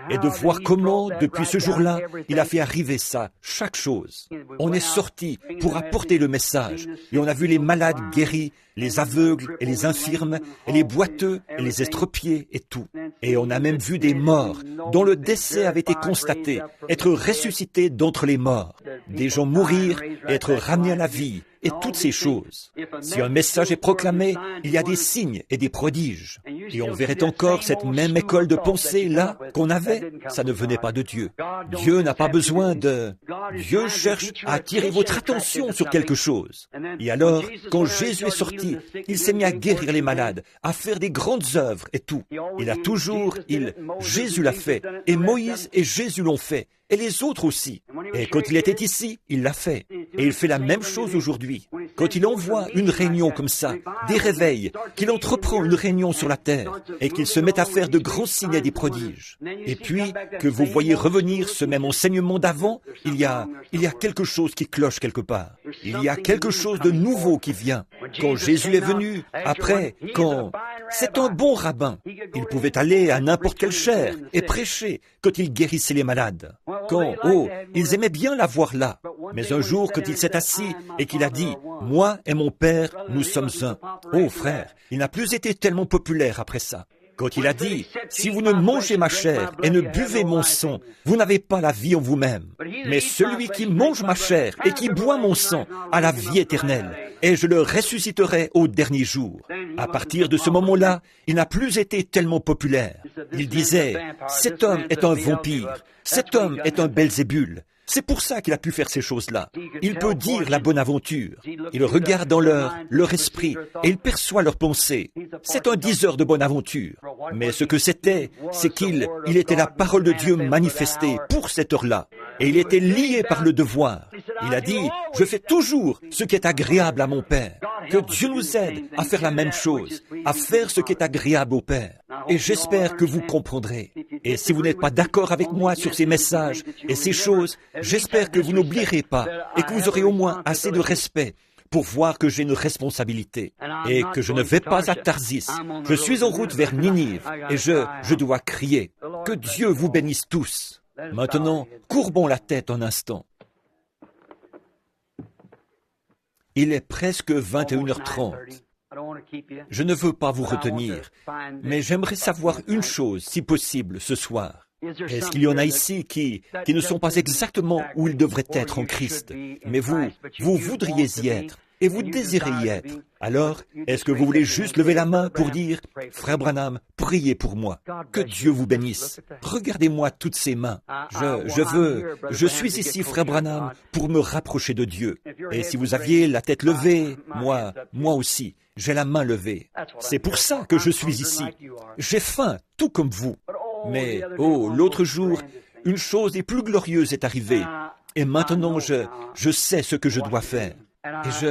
Et de voir comment, depuis ce jour-là, il a fait arriver ça, chaque chose. On est sorti pour apporter le message, et on a vu les malades guéris, les aveugles et les infirmes, et les boiteux et les estropiés et tout. Et on a même vu des morts, dont le décès avait été constaté, être ressuscités d'entre les morts. Des gens mourir et être ramenés à la vie, et toutes ces choses. Si un message est proclamé, il y a des signes et des prodiges. Et on verrait encore cette même école de pensée là qu'on avait. Ça ne venait pas de Dieu. Dieu n'a pas besoin de... Dieu cherche à attirer votre attention sur quelque chose. Et alors, quand Jésus est sorti, il s'est mis à guérir les malades, à faire des grandes œuvres et tout. Jésus l'a fait, et Moïse et Jésus l'ont fait, et les autres aussi. Et quand il était ici, il l'a fait. Et il fait la même chose aujourd'hui. Quand il envoie une réunion comme ça, des réveils, qu'il entreprend une réunion sur la terre, et qu'il se met à faire de grands signes et des prodiges. Et puis, que vous voyez revenir ce même enseignement d'avant, il y a quelque chose qui cloche quelque part. Il y a quelque chose de nouveau qui vient. Quand Jésus est venu, après, c'est un bon rabbin. Il pouvait aller à n'importe quelle chaire et prêcher quand il guérissait les malades. Ils aimaient bien la voir là. Mais un jour, quand il s'est assis et qu'il a dit « Moi et mon Père, nous sommes un », oh frère, il n'a plus été tellement populaire après ça. Quand il a dit « Si vous ne mangez ma chair et ne buvez mon sang, vous n'avez pas la vie en vous-même. Mais celui qui mange ma chair et qui boit mon sang a la vie éternelle, et je le ressusciterai au dernier jour. » À partir de ce moment-là, il n'a plus été tellement populaire. Il disait « Cet homme est un vampire, cet homme est un Belzébul. » C'est pour ça qu'il a pu faire ces choses-là. Il peut dire la bonne aventure. Il regarde dans leur esprit et il perçoit leurs pensées. C'est un diseur de bonne aventure. Mais ce que c'est qu'il était la parole de Dieu manifestée pour cette heure-là. Et il était lié par le devoir. Il a dit, je fais toujours ce qui est agréable à mon Père. Que Dieu nous aide à faire la même chose, à faire ce qui est agréable au Père. Et j'espère que vous comprendrez. Et si vous n'êtes pas d'accord avec moi sur ces messages et ces choses, j'espère que vous n'oublierez pas et que vous aurez au moins assez de respect pour voir que j'ai une responsabilité et que je ne vais pas à Tarsis. Je suis en route vers Ninive et je dois crier. Que Dieu vous bénisse tous. Maintenant, courbons la tête un instant. Il est presque 21h30. Je ne veux pas vous retenir, mais j'aimerais savoir une chose, si possible, ce soir. Est-ce qu'il y en a ici qui ne sont pas exactement où ils devraient être en Christ, mais vous voudriez y être et vous désirez y être? Alors, est-ce que vous voulez juste lever la main pour dire « Frère Branham, priez pour moi. Que Dieu vous bénisse. Regardez-moi toutes ces mains. Je suis ici, Frère Branham, pour me rapprocher de Dieu. Et si vous aviez la tête levée, moi aussi, j'ai la main levée. C'est pour ça que je suis ici. J'ai faim, tout comme vous. Mais, l'autre jour, une chose des plus glorieuses est arrivée. Et maintenant, je sais ce que je dois faire. Et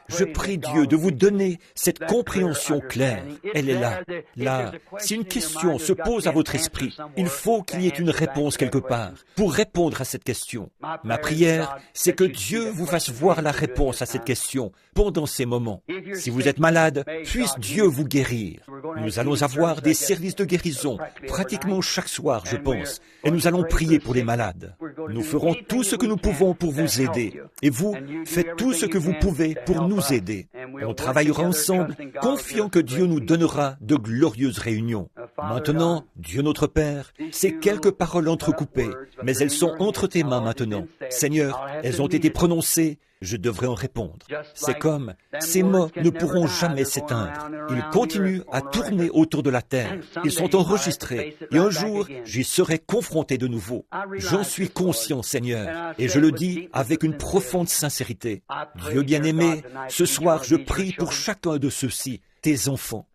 je prie Dieu de vous donner cette compréhension claire. Elle est là. Là, si une question se pose à votre esprit, il faut qu'il y ait une réponse quelque part pour répondre à cette question. Ma prière, c'est que Dieu vous fasse voir la réponse à cette question pendant ces moments. Si vous êtes malade, puisse Dieu vous guérir. Nous allons avoir des services de guérison pratiquement chaque soir, je pense, et nous allons prier pour les malades. Nous ferons tout ce que nous pouvons pour vous aider. Et vous, faites tout ce que vous pouvez pour nous aider. On travaillera ensemble, confiant que Dieu nous donnera de glorieuses réunions. Maintenant, Dieu notre Père, ces quelques paroles entrecoupées, mais elles sont entre tes mains maintenant. Seigneur, elles ont été prononcées, je devrais en répondre. C'est comme, ces mots ne pourront jamais s'éteindre. Ils continuent à tourner autour de la terre. Ils sont enregistrés, et un jour, j'y serai confronté de nouveau. J'en suis conscient, Seigneur, et je le dis avec une profonde sincérité. Dieu bien-aimé, ce soir, je prie pour chacun de ceux-ci, tes enfants.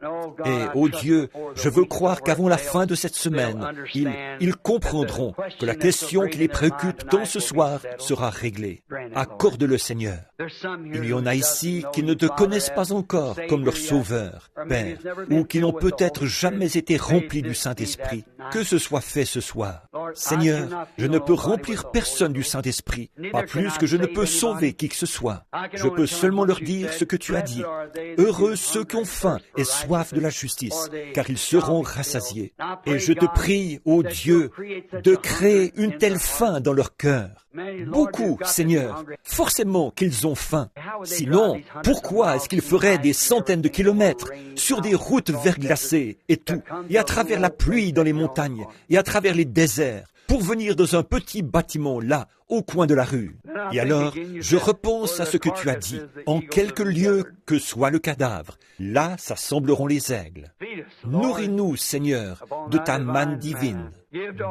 Et, ô Dieu, je veux croire qu'avant la fin de cette semaine, ils comprendront que la question qui les préoccupe tant ce soir sera réglée. Accorde-le, Seigneur. Il y en a ici qui ne te connaissent pas encore comme leur Sauveur, Père, ou qui n'ont peut-être jamais été remplis du Saint-Esprit. Que ce soit fait ce soir. Seigneur, je ne peux remplir personne du Saint-Esprit, pas plus que je ne peux sauver qui que ce soit. Je peux seulement leur dire ce que tu as dit. Heureux ceux qui ont faim et soif de la justice, car ils seront rassasiés. Et je te prie, ô Dieu, de créer une telle faim dans leur cœur. Beaucoup, Seigneur, forcément qu'ils ont faim. Sinon, pourquoi est-ce qu'ils feraient des centaines de kilomètres sur des routes verglacées et tout, et à travers la pluie dans les montagnes, et à travers les déserts, pour venir dans un petit bâtiment là, au coin de la rue. Et alors, je repense à ce que tu as dit. En quelque lieu que soit le cadavre, là s'assembleront les aigles. Nourris-nous, Seigneur, de ta manne divine.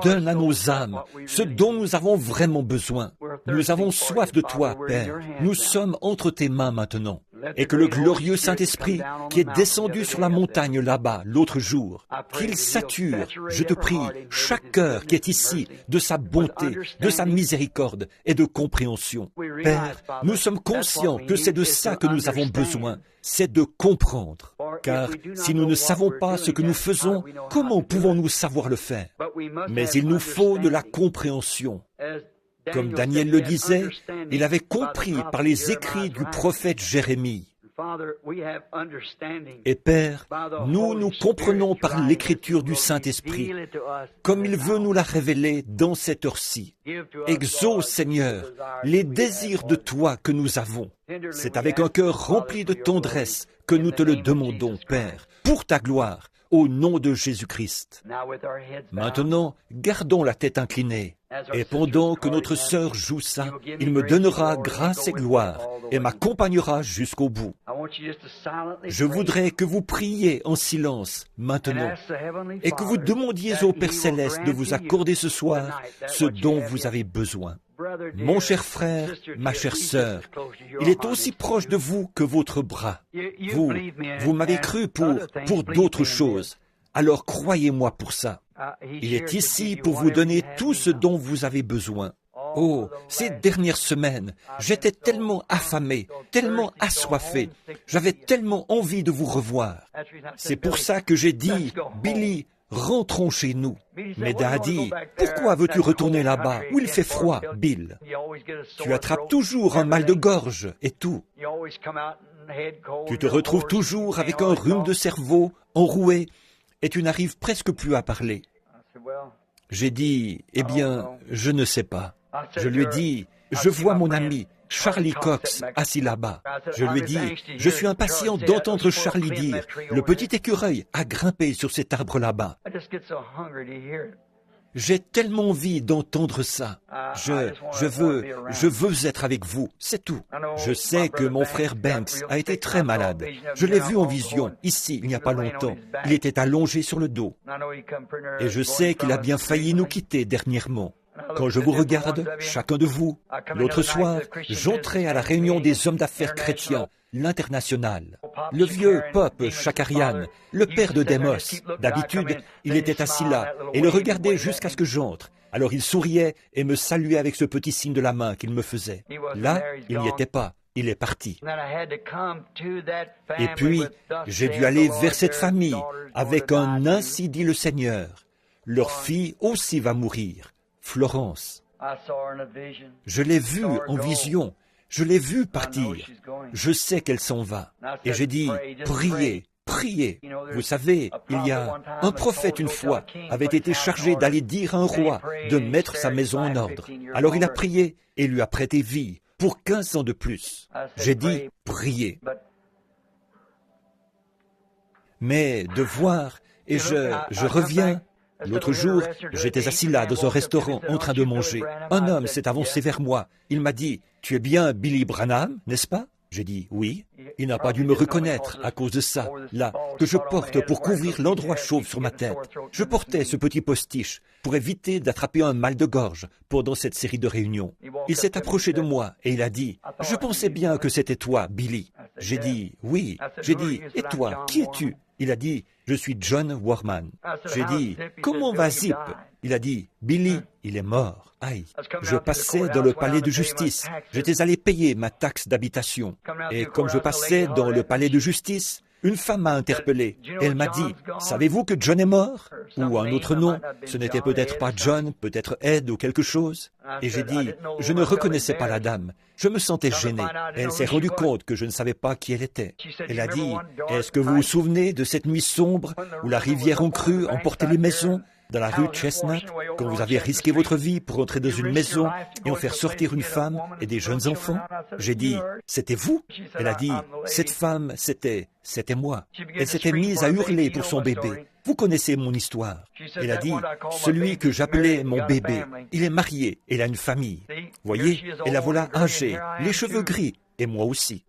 Donne à nos âmes ce dont nous avons vraiment besoin. Nous avons soif de toi, Père. Nous sommes entre tes mains maintenant. Et que le glorieux Saint-Esprit qui est descendu sur la montagne là-bas l'autre jour, qu'il sature, je te prie, chaque cœur qui est ici de sa bonté, de sa miséricorde et de compréhension. Père, nous sommes conscients que c'est de ça que nous avons besoin, c'est de comprendre. Car si nous ne savons pas ce que nous faisons, comment pouvons-nous savoir le faire? Mais il nous faut de la compréhension. Comme Daniel le disait, il avait compris par les écrits du prophète Jérémie. Et Père, nous comprenons par l'écriture du Saint-Esprit, comme il veut nous la révéler dans cette heure-ci. Exauce, Seigneur, les désirs de toi que nous avons. C'est avec un cœur rempli de tendresse que nous te le demandons, Père, pour ta gloire, au nom de Jésus-Christ. Maintenant, gardons la tête inclinée. Et pendant que notre sœur joue ça, il me donnera grâce et gloire et m'accompagnera jusqu'au bout. Je voudrais que vous priez en silence maintenant et que vous demandiez au Père Céleste de vous accorder ce soir ce dont vous avez besoin. Mon cher frère, ma chère sœur, il est aussi proche de vous que votre bras. Vous m'avez cru pour d'autres choses. Alors croyez-moi pour ça. Il est ici pour vous donner tout ce dont vous avez besoin. Oh, ces dernières semaines, j'étais tellement affamé, tellement assoiffé. J'avais tellement envie de vous revoir. C'est pour ça que j'ai dit, Billy, rentrons chez nous. Mais Dad a dit, pourquoi veux-tu retourner là-bas où il fait froid, Bill? Tu attrapes toujours un mal de gorge et tout. Tu te retrouves toujours avec un rhume de cerveau, enroué, et tu n'arrives presque plus à parler. J'ai dit, eh bien, je ne sais pas. Je lui ai dit, je vois mon ami, Charlie Cox, assis là-bas. Je lui ai dit, je suis impatient d'entendre Charlie dire, le petit écureuil a grimpé sur cet arbre là-bas. J'ai tellement envie d'entendre ça. Je veux être avec vous, c'est tout. Je sais que mon frère Banks a été très malade. Je l'ai vu en vision, ici, il n'y a pas longtemps. Il était allongé sur le dos. Et je sais qu'il a bien failli nous quitter dernièrement. Quand je vous regarde, chacun de vous, l'autre soir, j'entrais à la réunion des hommes d'affaires chrétiens, l'International. Le vieux Pop Chakarian, le père de Demos, d'habitude, il était assis là et le regardait jusqu'à ce que j'entre. Alors il souriait et me saluait avec ce petit signe de la main qu'il me faisait. Là, il n'y était pas. Il est parti. Et puis, j'ai dû aller vers cette famille avec un « Ainsi dit le Seigneur ». Leur fille aussi va mourir. Florence. Je l'ai vue en vision. Je l'ai vue partir. Je sais qu'elle s'en va. Et j'ai dit, priez, priez. Vous savez, il y a un prophète une fois avait été chargé d'aller dire à un roi de mettre sa maison en ordre. Alors il a prié et lui a prêté vie pour 15 ans de plus. J'ai dit, priez. Mais de voir Et je reviens. L'autre jour, j'étais assis là dans un restaurant en train de manger. Un homme s'est avancé vers moi. Il m'a dit, « Tu es bien Billy Branham, n'est-ce pas ?» J'ai dit, « Oui. » Il n'a pas dû me reconnaître à cause de ça, là, que je porte pour couvrir l'endroit chauve sur ma tête. Je portais ce petit postiche pour éviter d'attraper un mal de gorge pendant cette série de réunions. Il s'est approché de moi et il a dit, « Je pensais bien que c'était toi, Billy. » J'ai dit, « Oui. » J'ai dit, « Et toi, qui es-tu » Il a dit, « Je suis John Warman. » J'ai dit, « Comment va Zip ?» Il a dit, « Billy, il est mort. » Aïe. Je passais dans le palais de justice. J'étais allé payer ma taxe d'habitation. Et comme je passais dans le palais de justice, une femme m'a interpellé. Elle m'a dit, « Savez-vous que John est mort ?» Ou un autre nom. Ce n'était peut-être pas John, peut-être Ed ou quelque chose. Et j'ai dit, je ne reconnaissais pas la dame. Je me sentais gêné. Et elle s'est rendue compte que je ne savais pas qui elle était. Elle a dit, « Est-ce que vous vous souvenez de cette nuit sombre où la rivière en crue emportait les maisons ? Dans la rue Chestnut, quand vous avez risqué votre vie pour entrer dans une maison et en faire sortir une femme et des jeunes enfants? » J'ai dit, « C'était vous ?» Elle a dit, « Cette femme, c'était moi. » Elle s'était mise à hurler pour son bébé. Vous connaissez mon histoire. Elle a dit, « Celui que j'appelais mon bébé, il est marié, il a une famille. » Voyez, et la voilà âgée, les cheveux gris. Et moi aussi.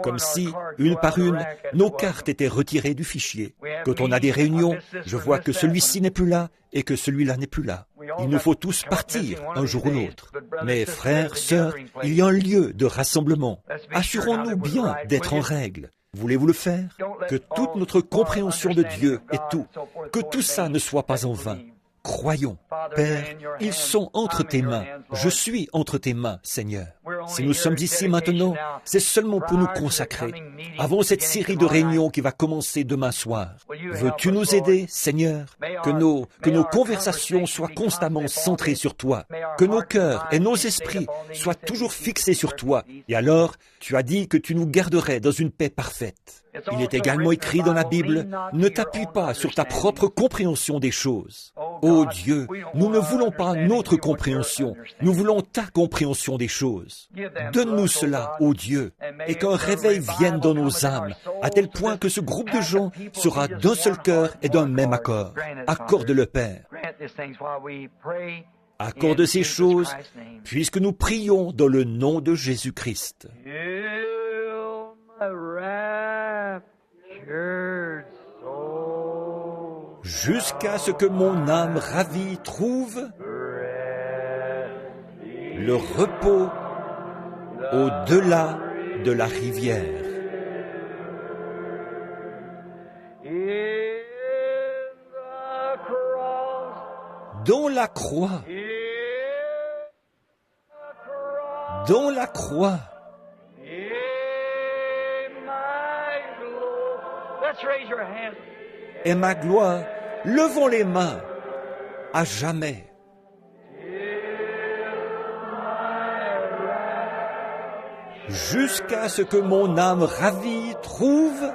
Comme si, une par une, nos cartes étaient retirées du fichier. Quand on a des réunions, je vois que celui-ci n'est plus là et que celui-là n'est plus là. Il nous faut tous partir un jour ou l'autre. Mais frères, sœurs, il y a un lieu de rassemblement. Assurons-nous bien d'être en règle. Voulez-vous le faire? Que toute notre compréhension de Dieu et tout, que tout ça ne soit pas en vain. Croyons. Père, ils sont entre tes mains. Je suis entre tes mains, Seigneur. Si nous sommes ici maintenant, c'est seulement pour nous consacrer. Avant cette série de réunions qui va commencer demain soir, veux-tu nous aider, Seigneur? Que nos conversations soient constamment centrées sur toi. Que nos cœurs et nos esprits soient toujours fixés sur toi. Et alors, tu as dit que tu nous garderais dans une paix parfaite. Il est également écrit dans la Bible, ne t'appuie pas sur ta propre compréhension des choses. Ô Dieu, nous ne voulons pas notre compréhension, nous voulons ta compréhension des choses. Donne-nous cela, ô Dieu, et qu'un réveil vienne dans nos âmes, à tel point que ce groupe de gens sera d'un seul cœur et d'un même accord. Accorde-le, Père. Accorde ces choses, puisque nous prions dans le nom de Jésus-Christ. Jusqu'à ce que mon âme ravie trouve le repos au-delà de la rivière. Dans la croix, et ma gloire, levons les mains à jamais. Jusqu'à ce que mon âme ravie trouve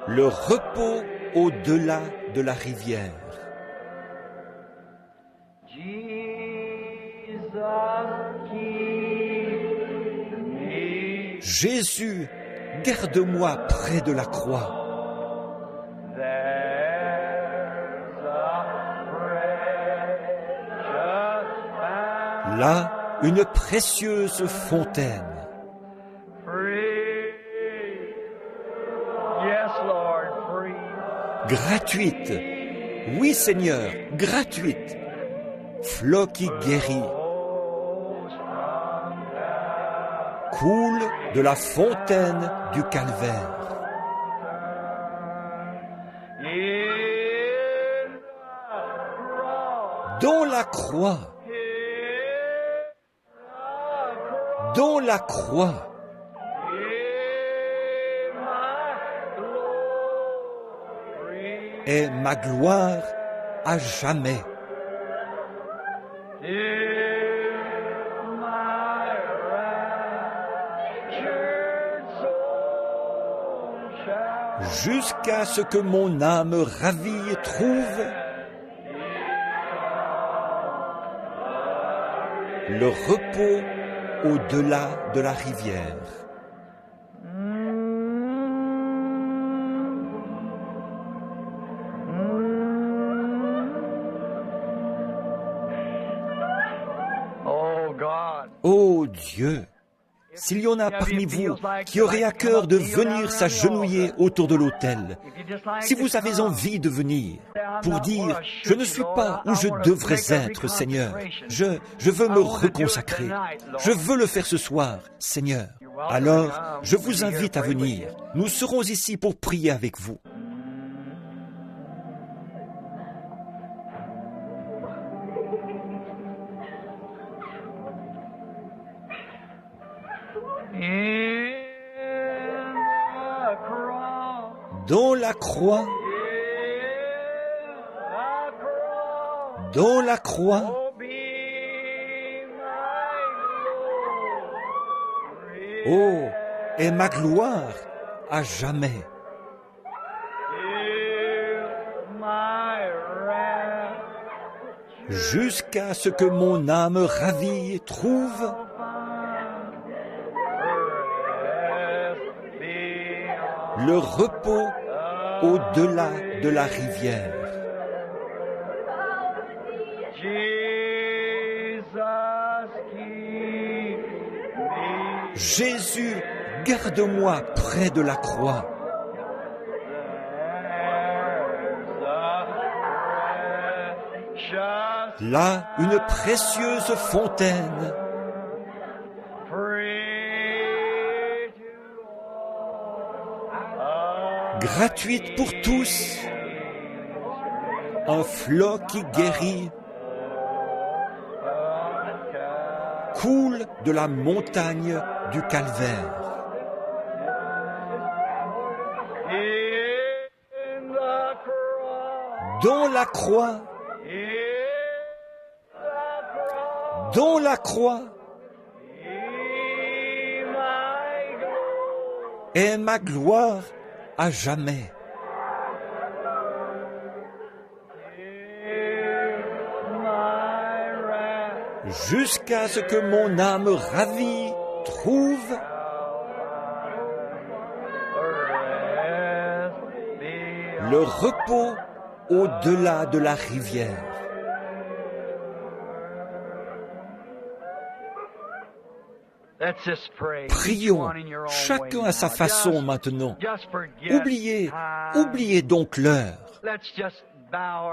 le repos au-delà de la rivière. Jésus, garde-moi près de la croix. Là, une précieuse fontaine. Gratuite. Oui, Seigneur, gratuite. Flot qui guérit. Coule de la fontaine du calvaire. Dans la croix, est ma gloire à jamais. Jusqu'à ce que mon âme ravie trouve le repos au-delà de la rivière. Ô Dieu, s'il y en a parmi vous qui auraient à cœur de venir s'agenouiller autour de l'autel, si vous avez envie de venir pour dire « Je ne suis pas où je devrais être, Seigneur. Je veux me reconsacrer. Je veux le faire ce soir, Seigneur. » Alors, je vous invite à venir. Nous serons ici pour prier avec vous. Dans la croix, oh, est ma gloire à jamais. Jusqu'à ce que mon âme ravie trouve le repos au-delà de la rivière. Jésus, garde-moi près de la croix. Là, une précieuse fontaine. Gratuite pour tous, un flot qui guérit, coule de la montagne du Calvaire. Dans la croix, est ma gloire à jamais. Jusqu'à ce que mon âme ravie trouve le repos au-delà de la rivière. Prions, chacun à sa façon maintenant. Oubliez donc l'heure.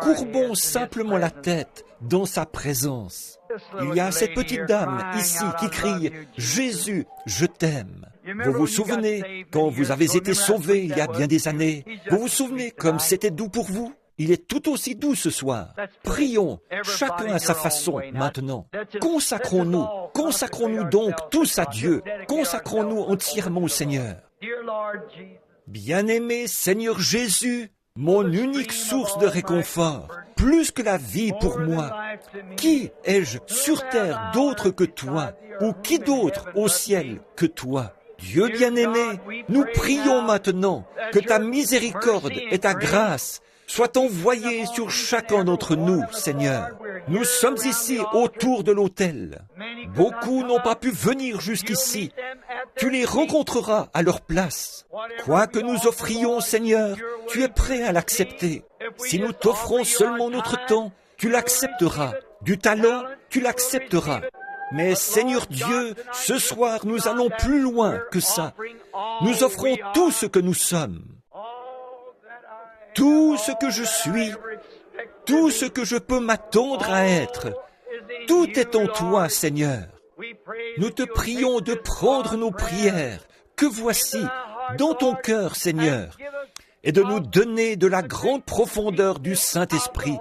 Courbons simplement la tête dans sa présence. Il y a cette petite dame ici qui crie « Jésus, je t'aime ». Vous vous souvenez, quand vous avez été sauvés il y a bien des années, vous vous souvenez comme c'était doux pour vous? Il est tout aussi doux ce soir. Prions, chacun à sa façon, maintenant. Consacrons-nous donc tous à Dieu. Consacrons-nous entièrement au Seigneur. Bien-aimé Seigneur Jésus, mon unique source de réconfort, plus que la vie pour moi. Qui ai-je sur terre d'autre que toi, ou qui d'autre au ciel que toi? Dieu bien-aimé, nous prions maintenant que ta miséricorde et ta grâce soient envoyées sur chacun d'entre nous, Seigneur. Nous sommes ici autour de l'autel. Beaucoup n'ont pas pu venir jusqu'ici. Tu les rencontreras à leur place. Quoi que nous offrions, Seigneur, tu es prêt à l'accepter. Si nous t'offrons seulement notre temps, tu l'accepteras. Du talent, tu l'accepteras. Mais Seigneur Dieu, ce soir, nous allons plus loin que ça. Nous offrons tout ce que nous sommes. Tout ce que je suis, tout ce que je peux m'attendre à être, tout est en toi, Seigneur. Nous te prions de prendre nos prières, que voici, dans ton cœur, Seigneur, et de nous donner de la grande profondeur du Saint-Esprit,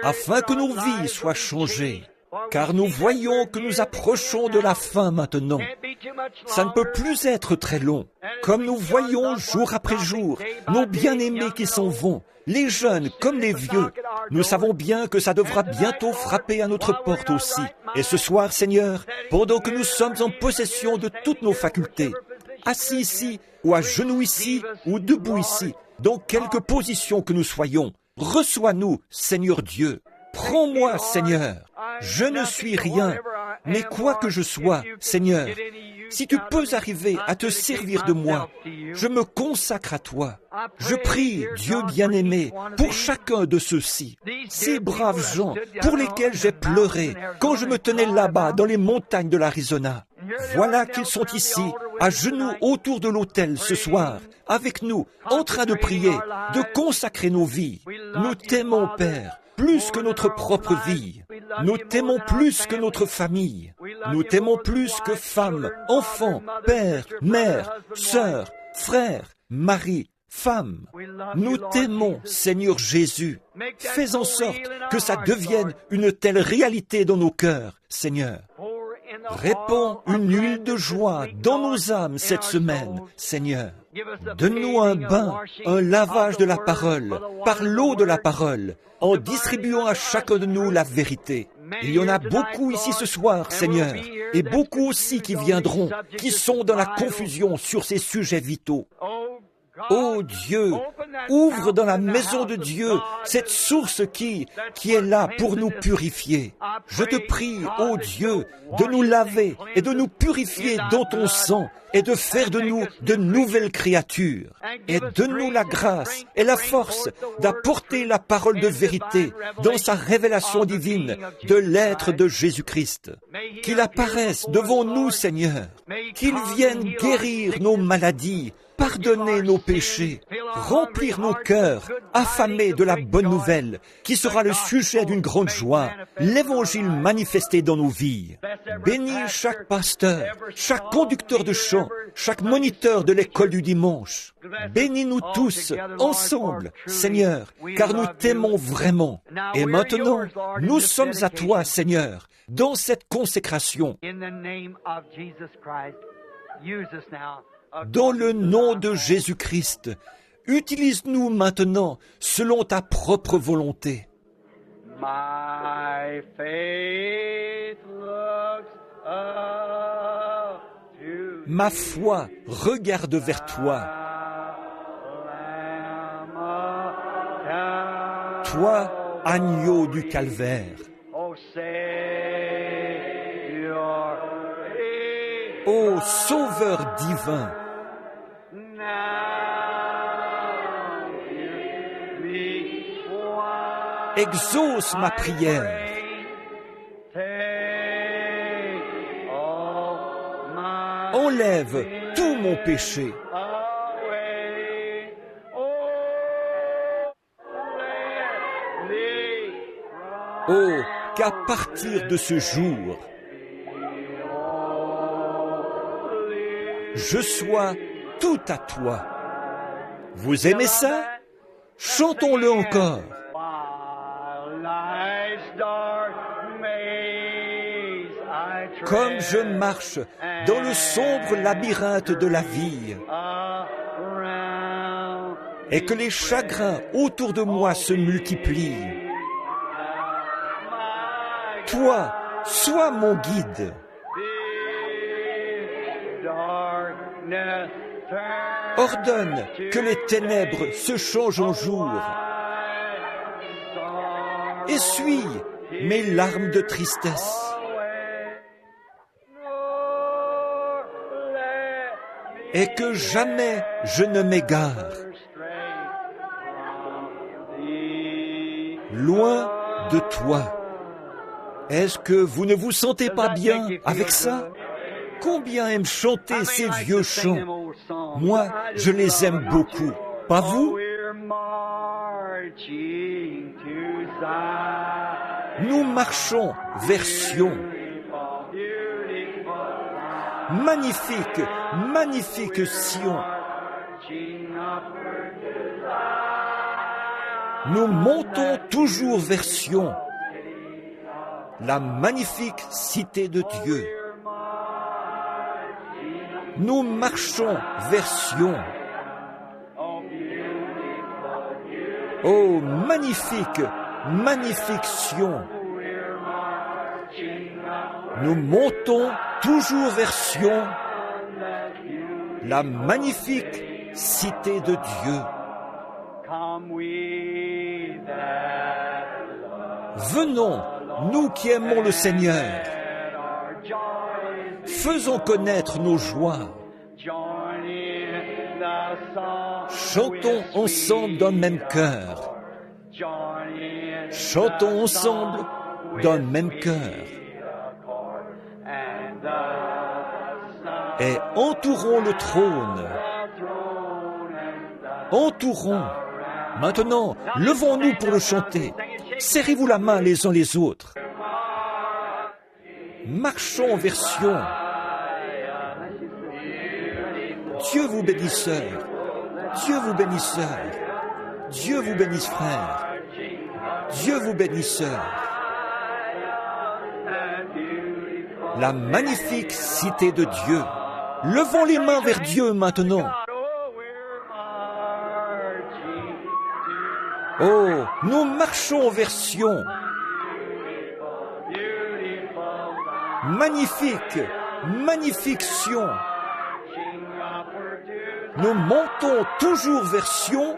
afin que nos vies soient changées. Car nous voyons que nous approchons de la fin maintenant. Ça ne peut plus être très long. Comme nous voyons jour après jour, nos bien-aimés qui s'en vont, les jeunes comme les vieux, nous savons bien que ça devra bientôt frapper à notre porte aussi. Et ce soir, Seigneur, pendant que nous sommes en possession de toutes nos facultés, assis ici, ou à genoux ici, ou debout ici, dans quelque position que nous soyons, reçois-nous, Seigneur Dieu. Prends-moi, Seigneur. Je ne suis rien. Mais quoi que je sois, Seigneur, si tu peux arriver à te servir de moi, je me consacre à toi. Je prie, Dieu bien-aimé, pour chacun de ceux-ci, ces braves gens pour lesquels j'ai pleuré quand je me tenais là-bas dans les montagnes de l'Arizona. Voilà qu'ils sont ici, à genoux autour de l'autel ce soir, avec nous, en train de prier, de consacrer nos vies. Nous t'aimons, Père, plus que notre propre vie. Nous t'aimons plus que notre famille. Nous t'aimons plus que femmes, enfants, père, mère, sœurs, frères, mari, femme. Nous t'aimons, Seigneur Jésus. Fais en sorte que ça devienne une telle réalité dans nos cœurs, Seigneur. Répands une huile de joie dans nos âmes cette semaine, Seigneur. Donne-nous un bain, un lavage de la parole, par l'eau de la parole, en distribuant à chacun de nous la vérité. Il y en a beaucoup ici ce soir, Seigneur, et beaucoup aussi qui viendront, qui sont dans la confusion sur ces sujets vitaux. Ô Dieu, ouvre dans la maison de Dieu cette source qui est là pour nous purifier. Je te prie, ô Dieu, de nous laver et de nous purifier dans ton sang et de faire de nous de nouvelles créatures. Et donne-nous la grâce et la force d'apporter la parole de vérité dans sa révélation divine de l'être de Jésus-Christ. Qu'il apparaisse devant nous, Seigneur, qu'il vienne guérir nos maladies, pardonner nos péchés, remplir nos cœurs, affamés de la bonne nouvelle, qui sera le sujet d'une grande joie, l'évangile manifesté dans nos vies. Bénis chaque pasteur, chaque conducteur de chant, chaque moniteur de l'école du dimanche. Bénis-nous tous, ensemble, Seigneur, car nous t'aimons vraiment. Et maintenant, nous sommes à toi, Seigneur, dans cette consécration. Dans le nom de Jésus-Christ, utilise-nous maintenant selon ta propre volonté. Ma foi regarde vers toi. Toi, agneau du calvaire. Ô Sauveur divin, exauce ma prière. Enlève tout mon péché. Oh, qu'à partir de ce jour, je sois tout à toi. Vous aimez ça? Chantons-le encore. Comme je marche dans le sombre labyrinthe de la vie, et que les chagrins autour de moi se multiplient, toi, sois mon guide. Ordonne que les ténèbres se changent en jour. Essuie mes larmes de tristesse. Et que jamais je ne m'égare. Loin de toi. Est-ce que vous ne vous sentez pas bien avec ça? Combien aiment chanter ces vieux chants? Moi, je les aime beaucoup. Pas vous? Nous marchons vers Sion. Magnifique, magnifique Sion. Nous montons toujours vers Sion, la magnifique cité de Dieu. Nous marchons vers Sion. Oh, magnifique, magnifique Sion. Nous montons toujours vers Sion, la magnifique cité de Dieu. Venons, nous qui aimons le Seigneur. Faisons connaître nos joies. Chantons ensemble d'un même cœur. Chantons ensemble d'un même cœur. Et entourons le trône. Entourons. Maintenant, levons-nous pour le chanter. Serrez-vous la main les uns les autres. Marchons vers Sion. Dieu vous bénisse, sœur. Dieu vous bénisse, sœur. Dieu vous bénisse, frère. Dieu vous bénisse, sœur. La magnifique cité de Dieu. Levons les mains vers Dieu maintenant. Oh, nous marchons vers Sion. Magnifique, magnifique Sion. Nous montons toujours vers Sion,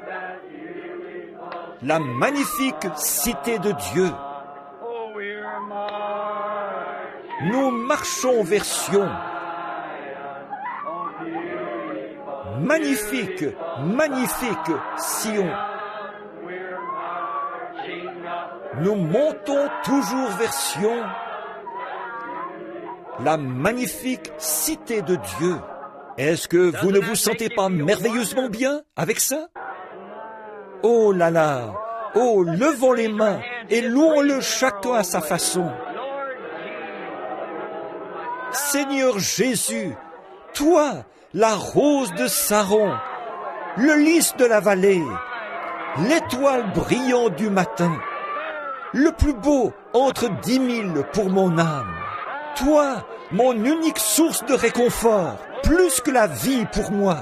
la magnifique cité de Dieu. Nous marchons vers Sion. Magnifique, magnifique Sion. Nous montons toujours vers Sion, la magnifique cité de Dieu. Est-ce que vous ne vous sentez pas merveilleusement bien avec ça? Oh là là! Oh, levons les mains et louons-le chacun à sa façon. Seigneur Jésus, toi, la rose de Saron, le lys de la vallée, l'étoile brillante du matin, le plus beau entre 10 000 pour mon âme. Toi, mon unique source de réconfort, plus que la vie pour moi.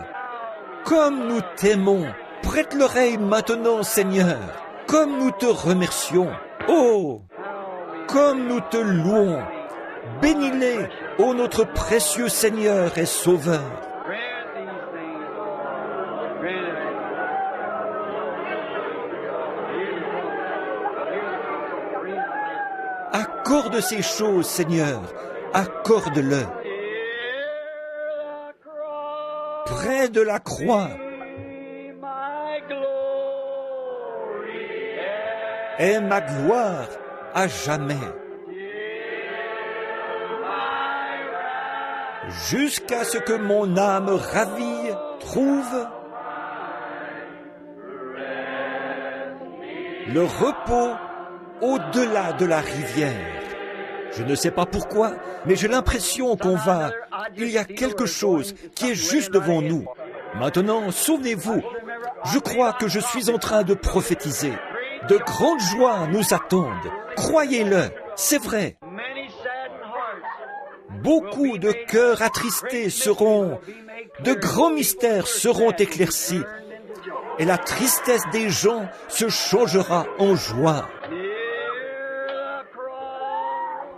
Comme nous t'aimons, prête l'oreille maintenant, Seigneur, comme nous te remercions. Oh, comme nous te louons. Bénis-les, ô notre précieux Seigneur et Sauveur. Accorde ces choses, Seigneur, accorde-le. Près de la croix est ma gloire à jamais. Jusqu'à ce que mon âme ravie trouve le repos au-delà de la rivière. Je ne sais pas pourquoi, mais j'ai l'impression il y a quelque chose qui est juste devant nous. Maintenant, souvenez-vous, je crois que je suis en train de prophétiser. De grandes joies nous attendent. Croyez-le, c'est vrai. Beaucoup de cœurs attristés de grands mystères seront éclaircis, et la tristesse des gens se changera en joie.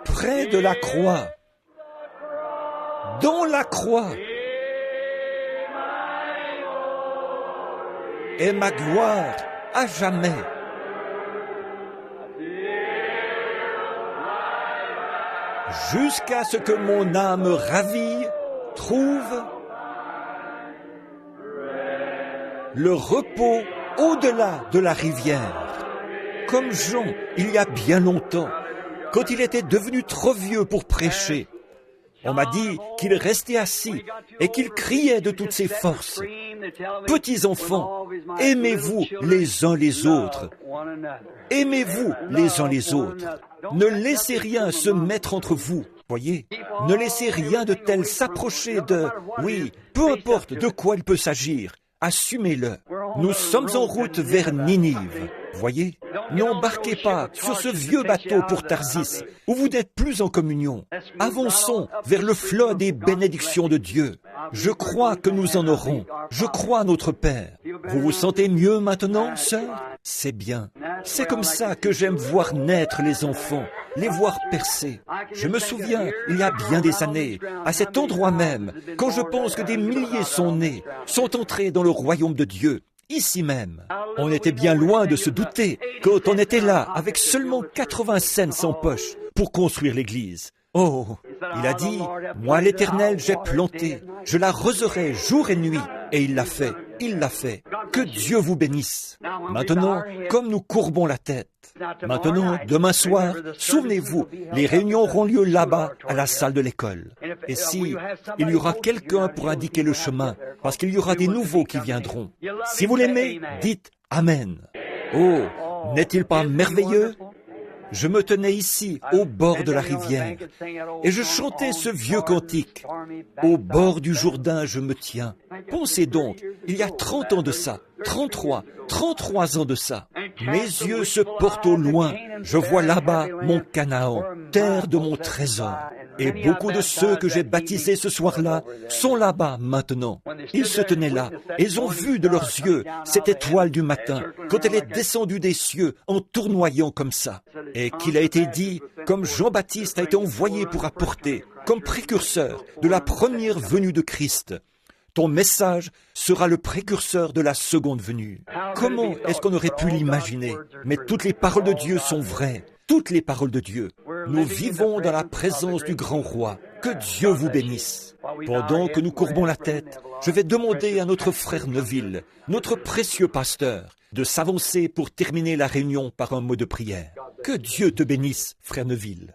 Près de la croix, dans la croix, est ma gloire à jamais. Jusqu'à ce que mon âme ravie trouve le repos au-delà de la rivière. Comme Jean, il y a bien longtemps, quand il était devenu trop vieux pour prêcher. On m'a dit qu'il restait assis et qu'il criait de toutes ses forces. Petits enfants, aimez-vous les uns les autres. Aimez-vous les uns les autres. Ne laissez rien se mettre entre vous. Voyez, ne laissez rien de tel s'approcher oui, peu importe de quoi il peut s'agir. Assumez-le. Nous sommes en route vers Ninive. Voyez, n'embarquez pas sur ce vieux bateau pour Tarsis, où vous n'êtes plus en communion. Avançons vers le flot des bénédictions de Dieu. Je crois que nous en aurons. Je crois à notre Père. Vous vous sentez mieux maintenant, sœur? C'est bien. C'est comme ça que j'aime voir naître les enfants, les voir percer. Je me souviens, il y a bien des années, à cet endroit même, quand je pense que des milliers sont nés, sont entrés dans le royaume de Dieu. Ici même. On était bien loin de se douter quand on était là avec seulement 80 cents en poche pour construire l'église. Oh, il a dit, moi l'Éternel, j'ai planté, je l'arroserai jour et nuit, et il l'a fait, il l'a fait. Que Dieu vous bénisse. Maintenant, comme nous courbons la tête, maintenant, demain soir, souvenez-vous, les réunions auront lieu là-bas, à la salle de l'école. Et si il y aura quelqu'un pour indiquer le chemin, parce qu'il y aura des nouveaux qui viendront. Si vous l'aimez, dites Amen. Oh, n'est-il pas merveilleux? Je me tenais ici, au bord de la rivière, et je chantais ce vieux cantique. Au bord du Jourdain, je me tiens. Pensez donc, il y a 30 ans de ça, 33 ans de ça. Mes yeux se portent au loin. Je vois là-bas mon Canaan, terre de mon trésor. Et beaucoup de ceux que j'ai baptisés ce soir-là sont là-bas maintenant. Ils se tenaient là, et ils ont vu de leurs yeux cette étoile du matin, quand elle est descendue des cieux en tournoyant comme ça. Et qu'il a été dit, comme Jean-Baptiste a été envoyé pour apporter, comme précurseur de la première venue de Christ. Ton message sera le précurseur de la seconde venue. Comment est-ce qu'on aurait pu l'imaginer? Mais toutes les paroles de Dieu sont vraies. Toutes les paroles de Dieu. Nous vivons dans la présence du grand roi. Que Dieu vous bénisse. Pendant que nous courbons la tête, je vais demander à notre frère Neville, notre précieux pasteur, de s'avancer pour terminer la réunion par un mot de prière. Que Dieu te bénisse, frère Neville.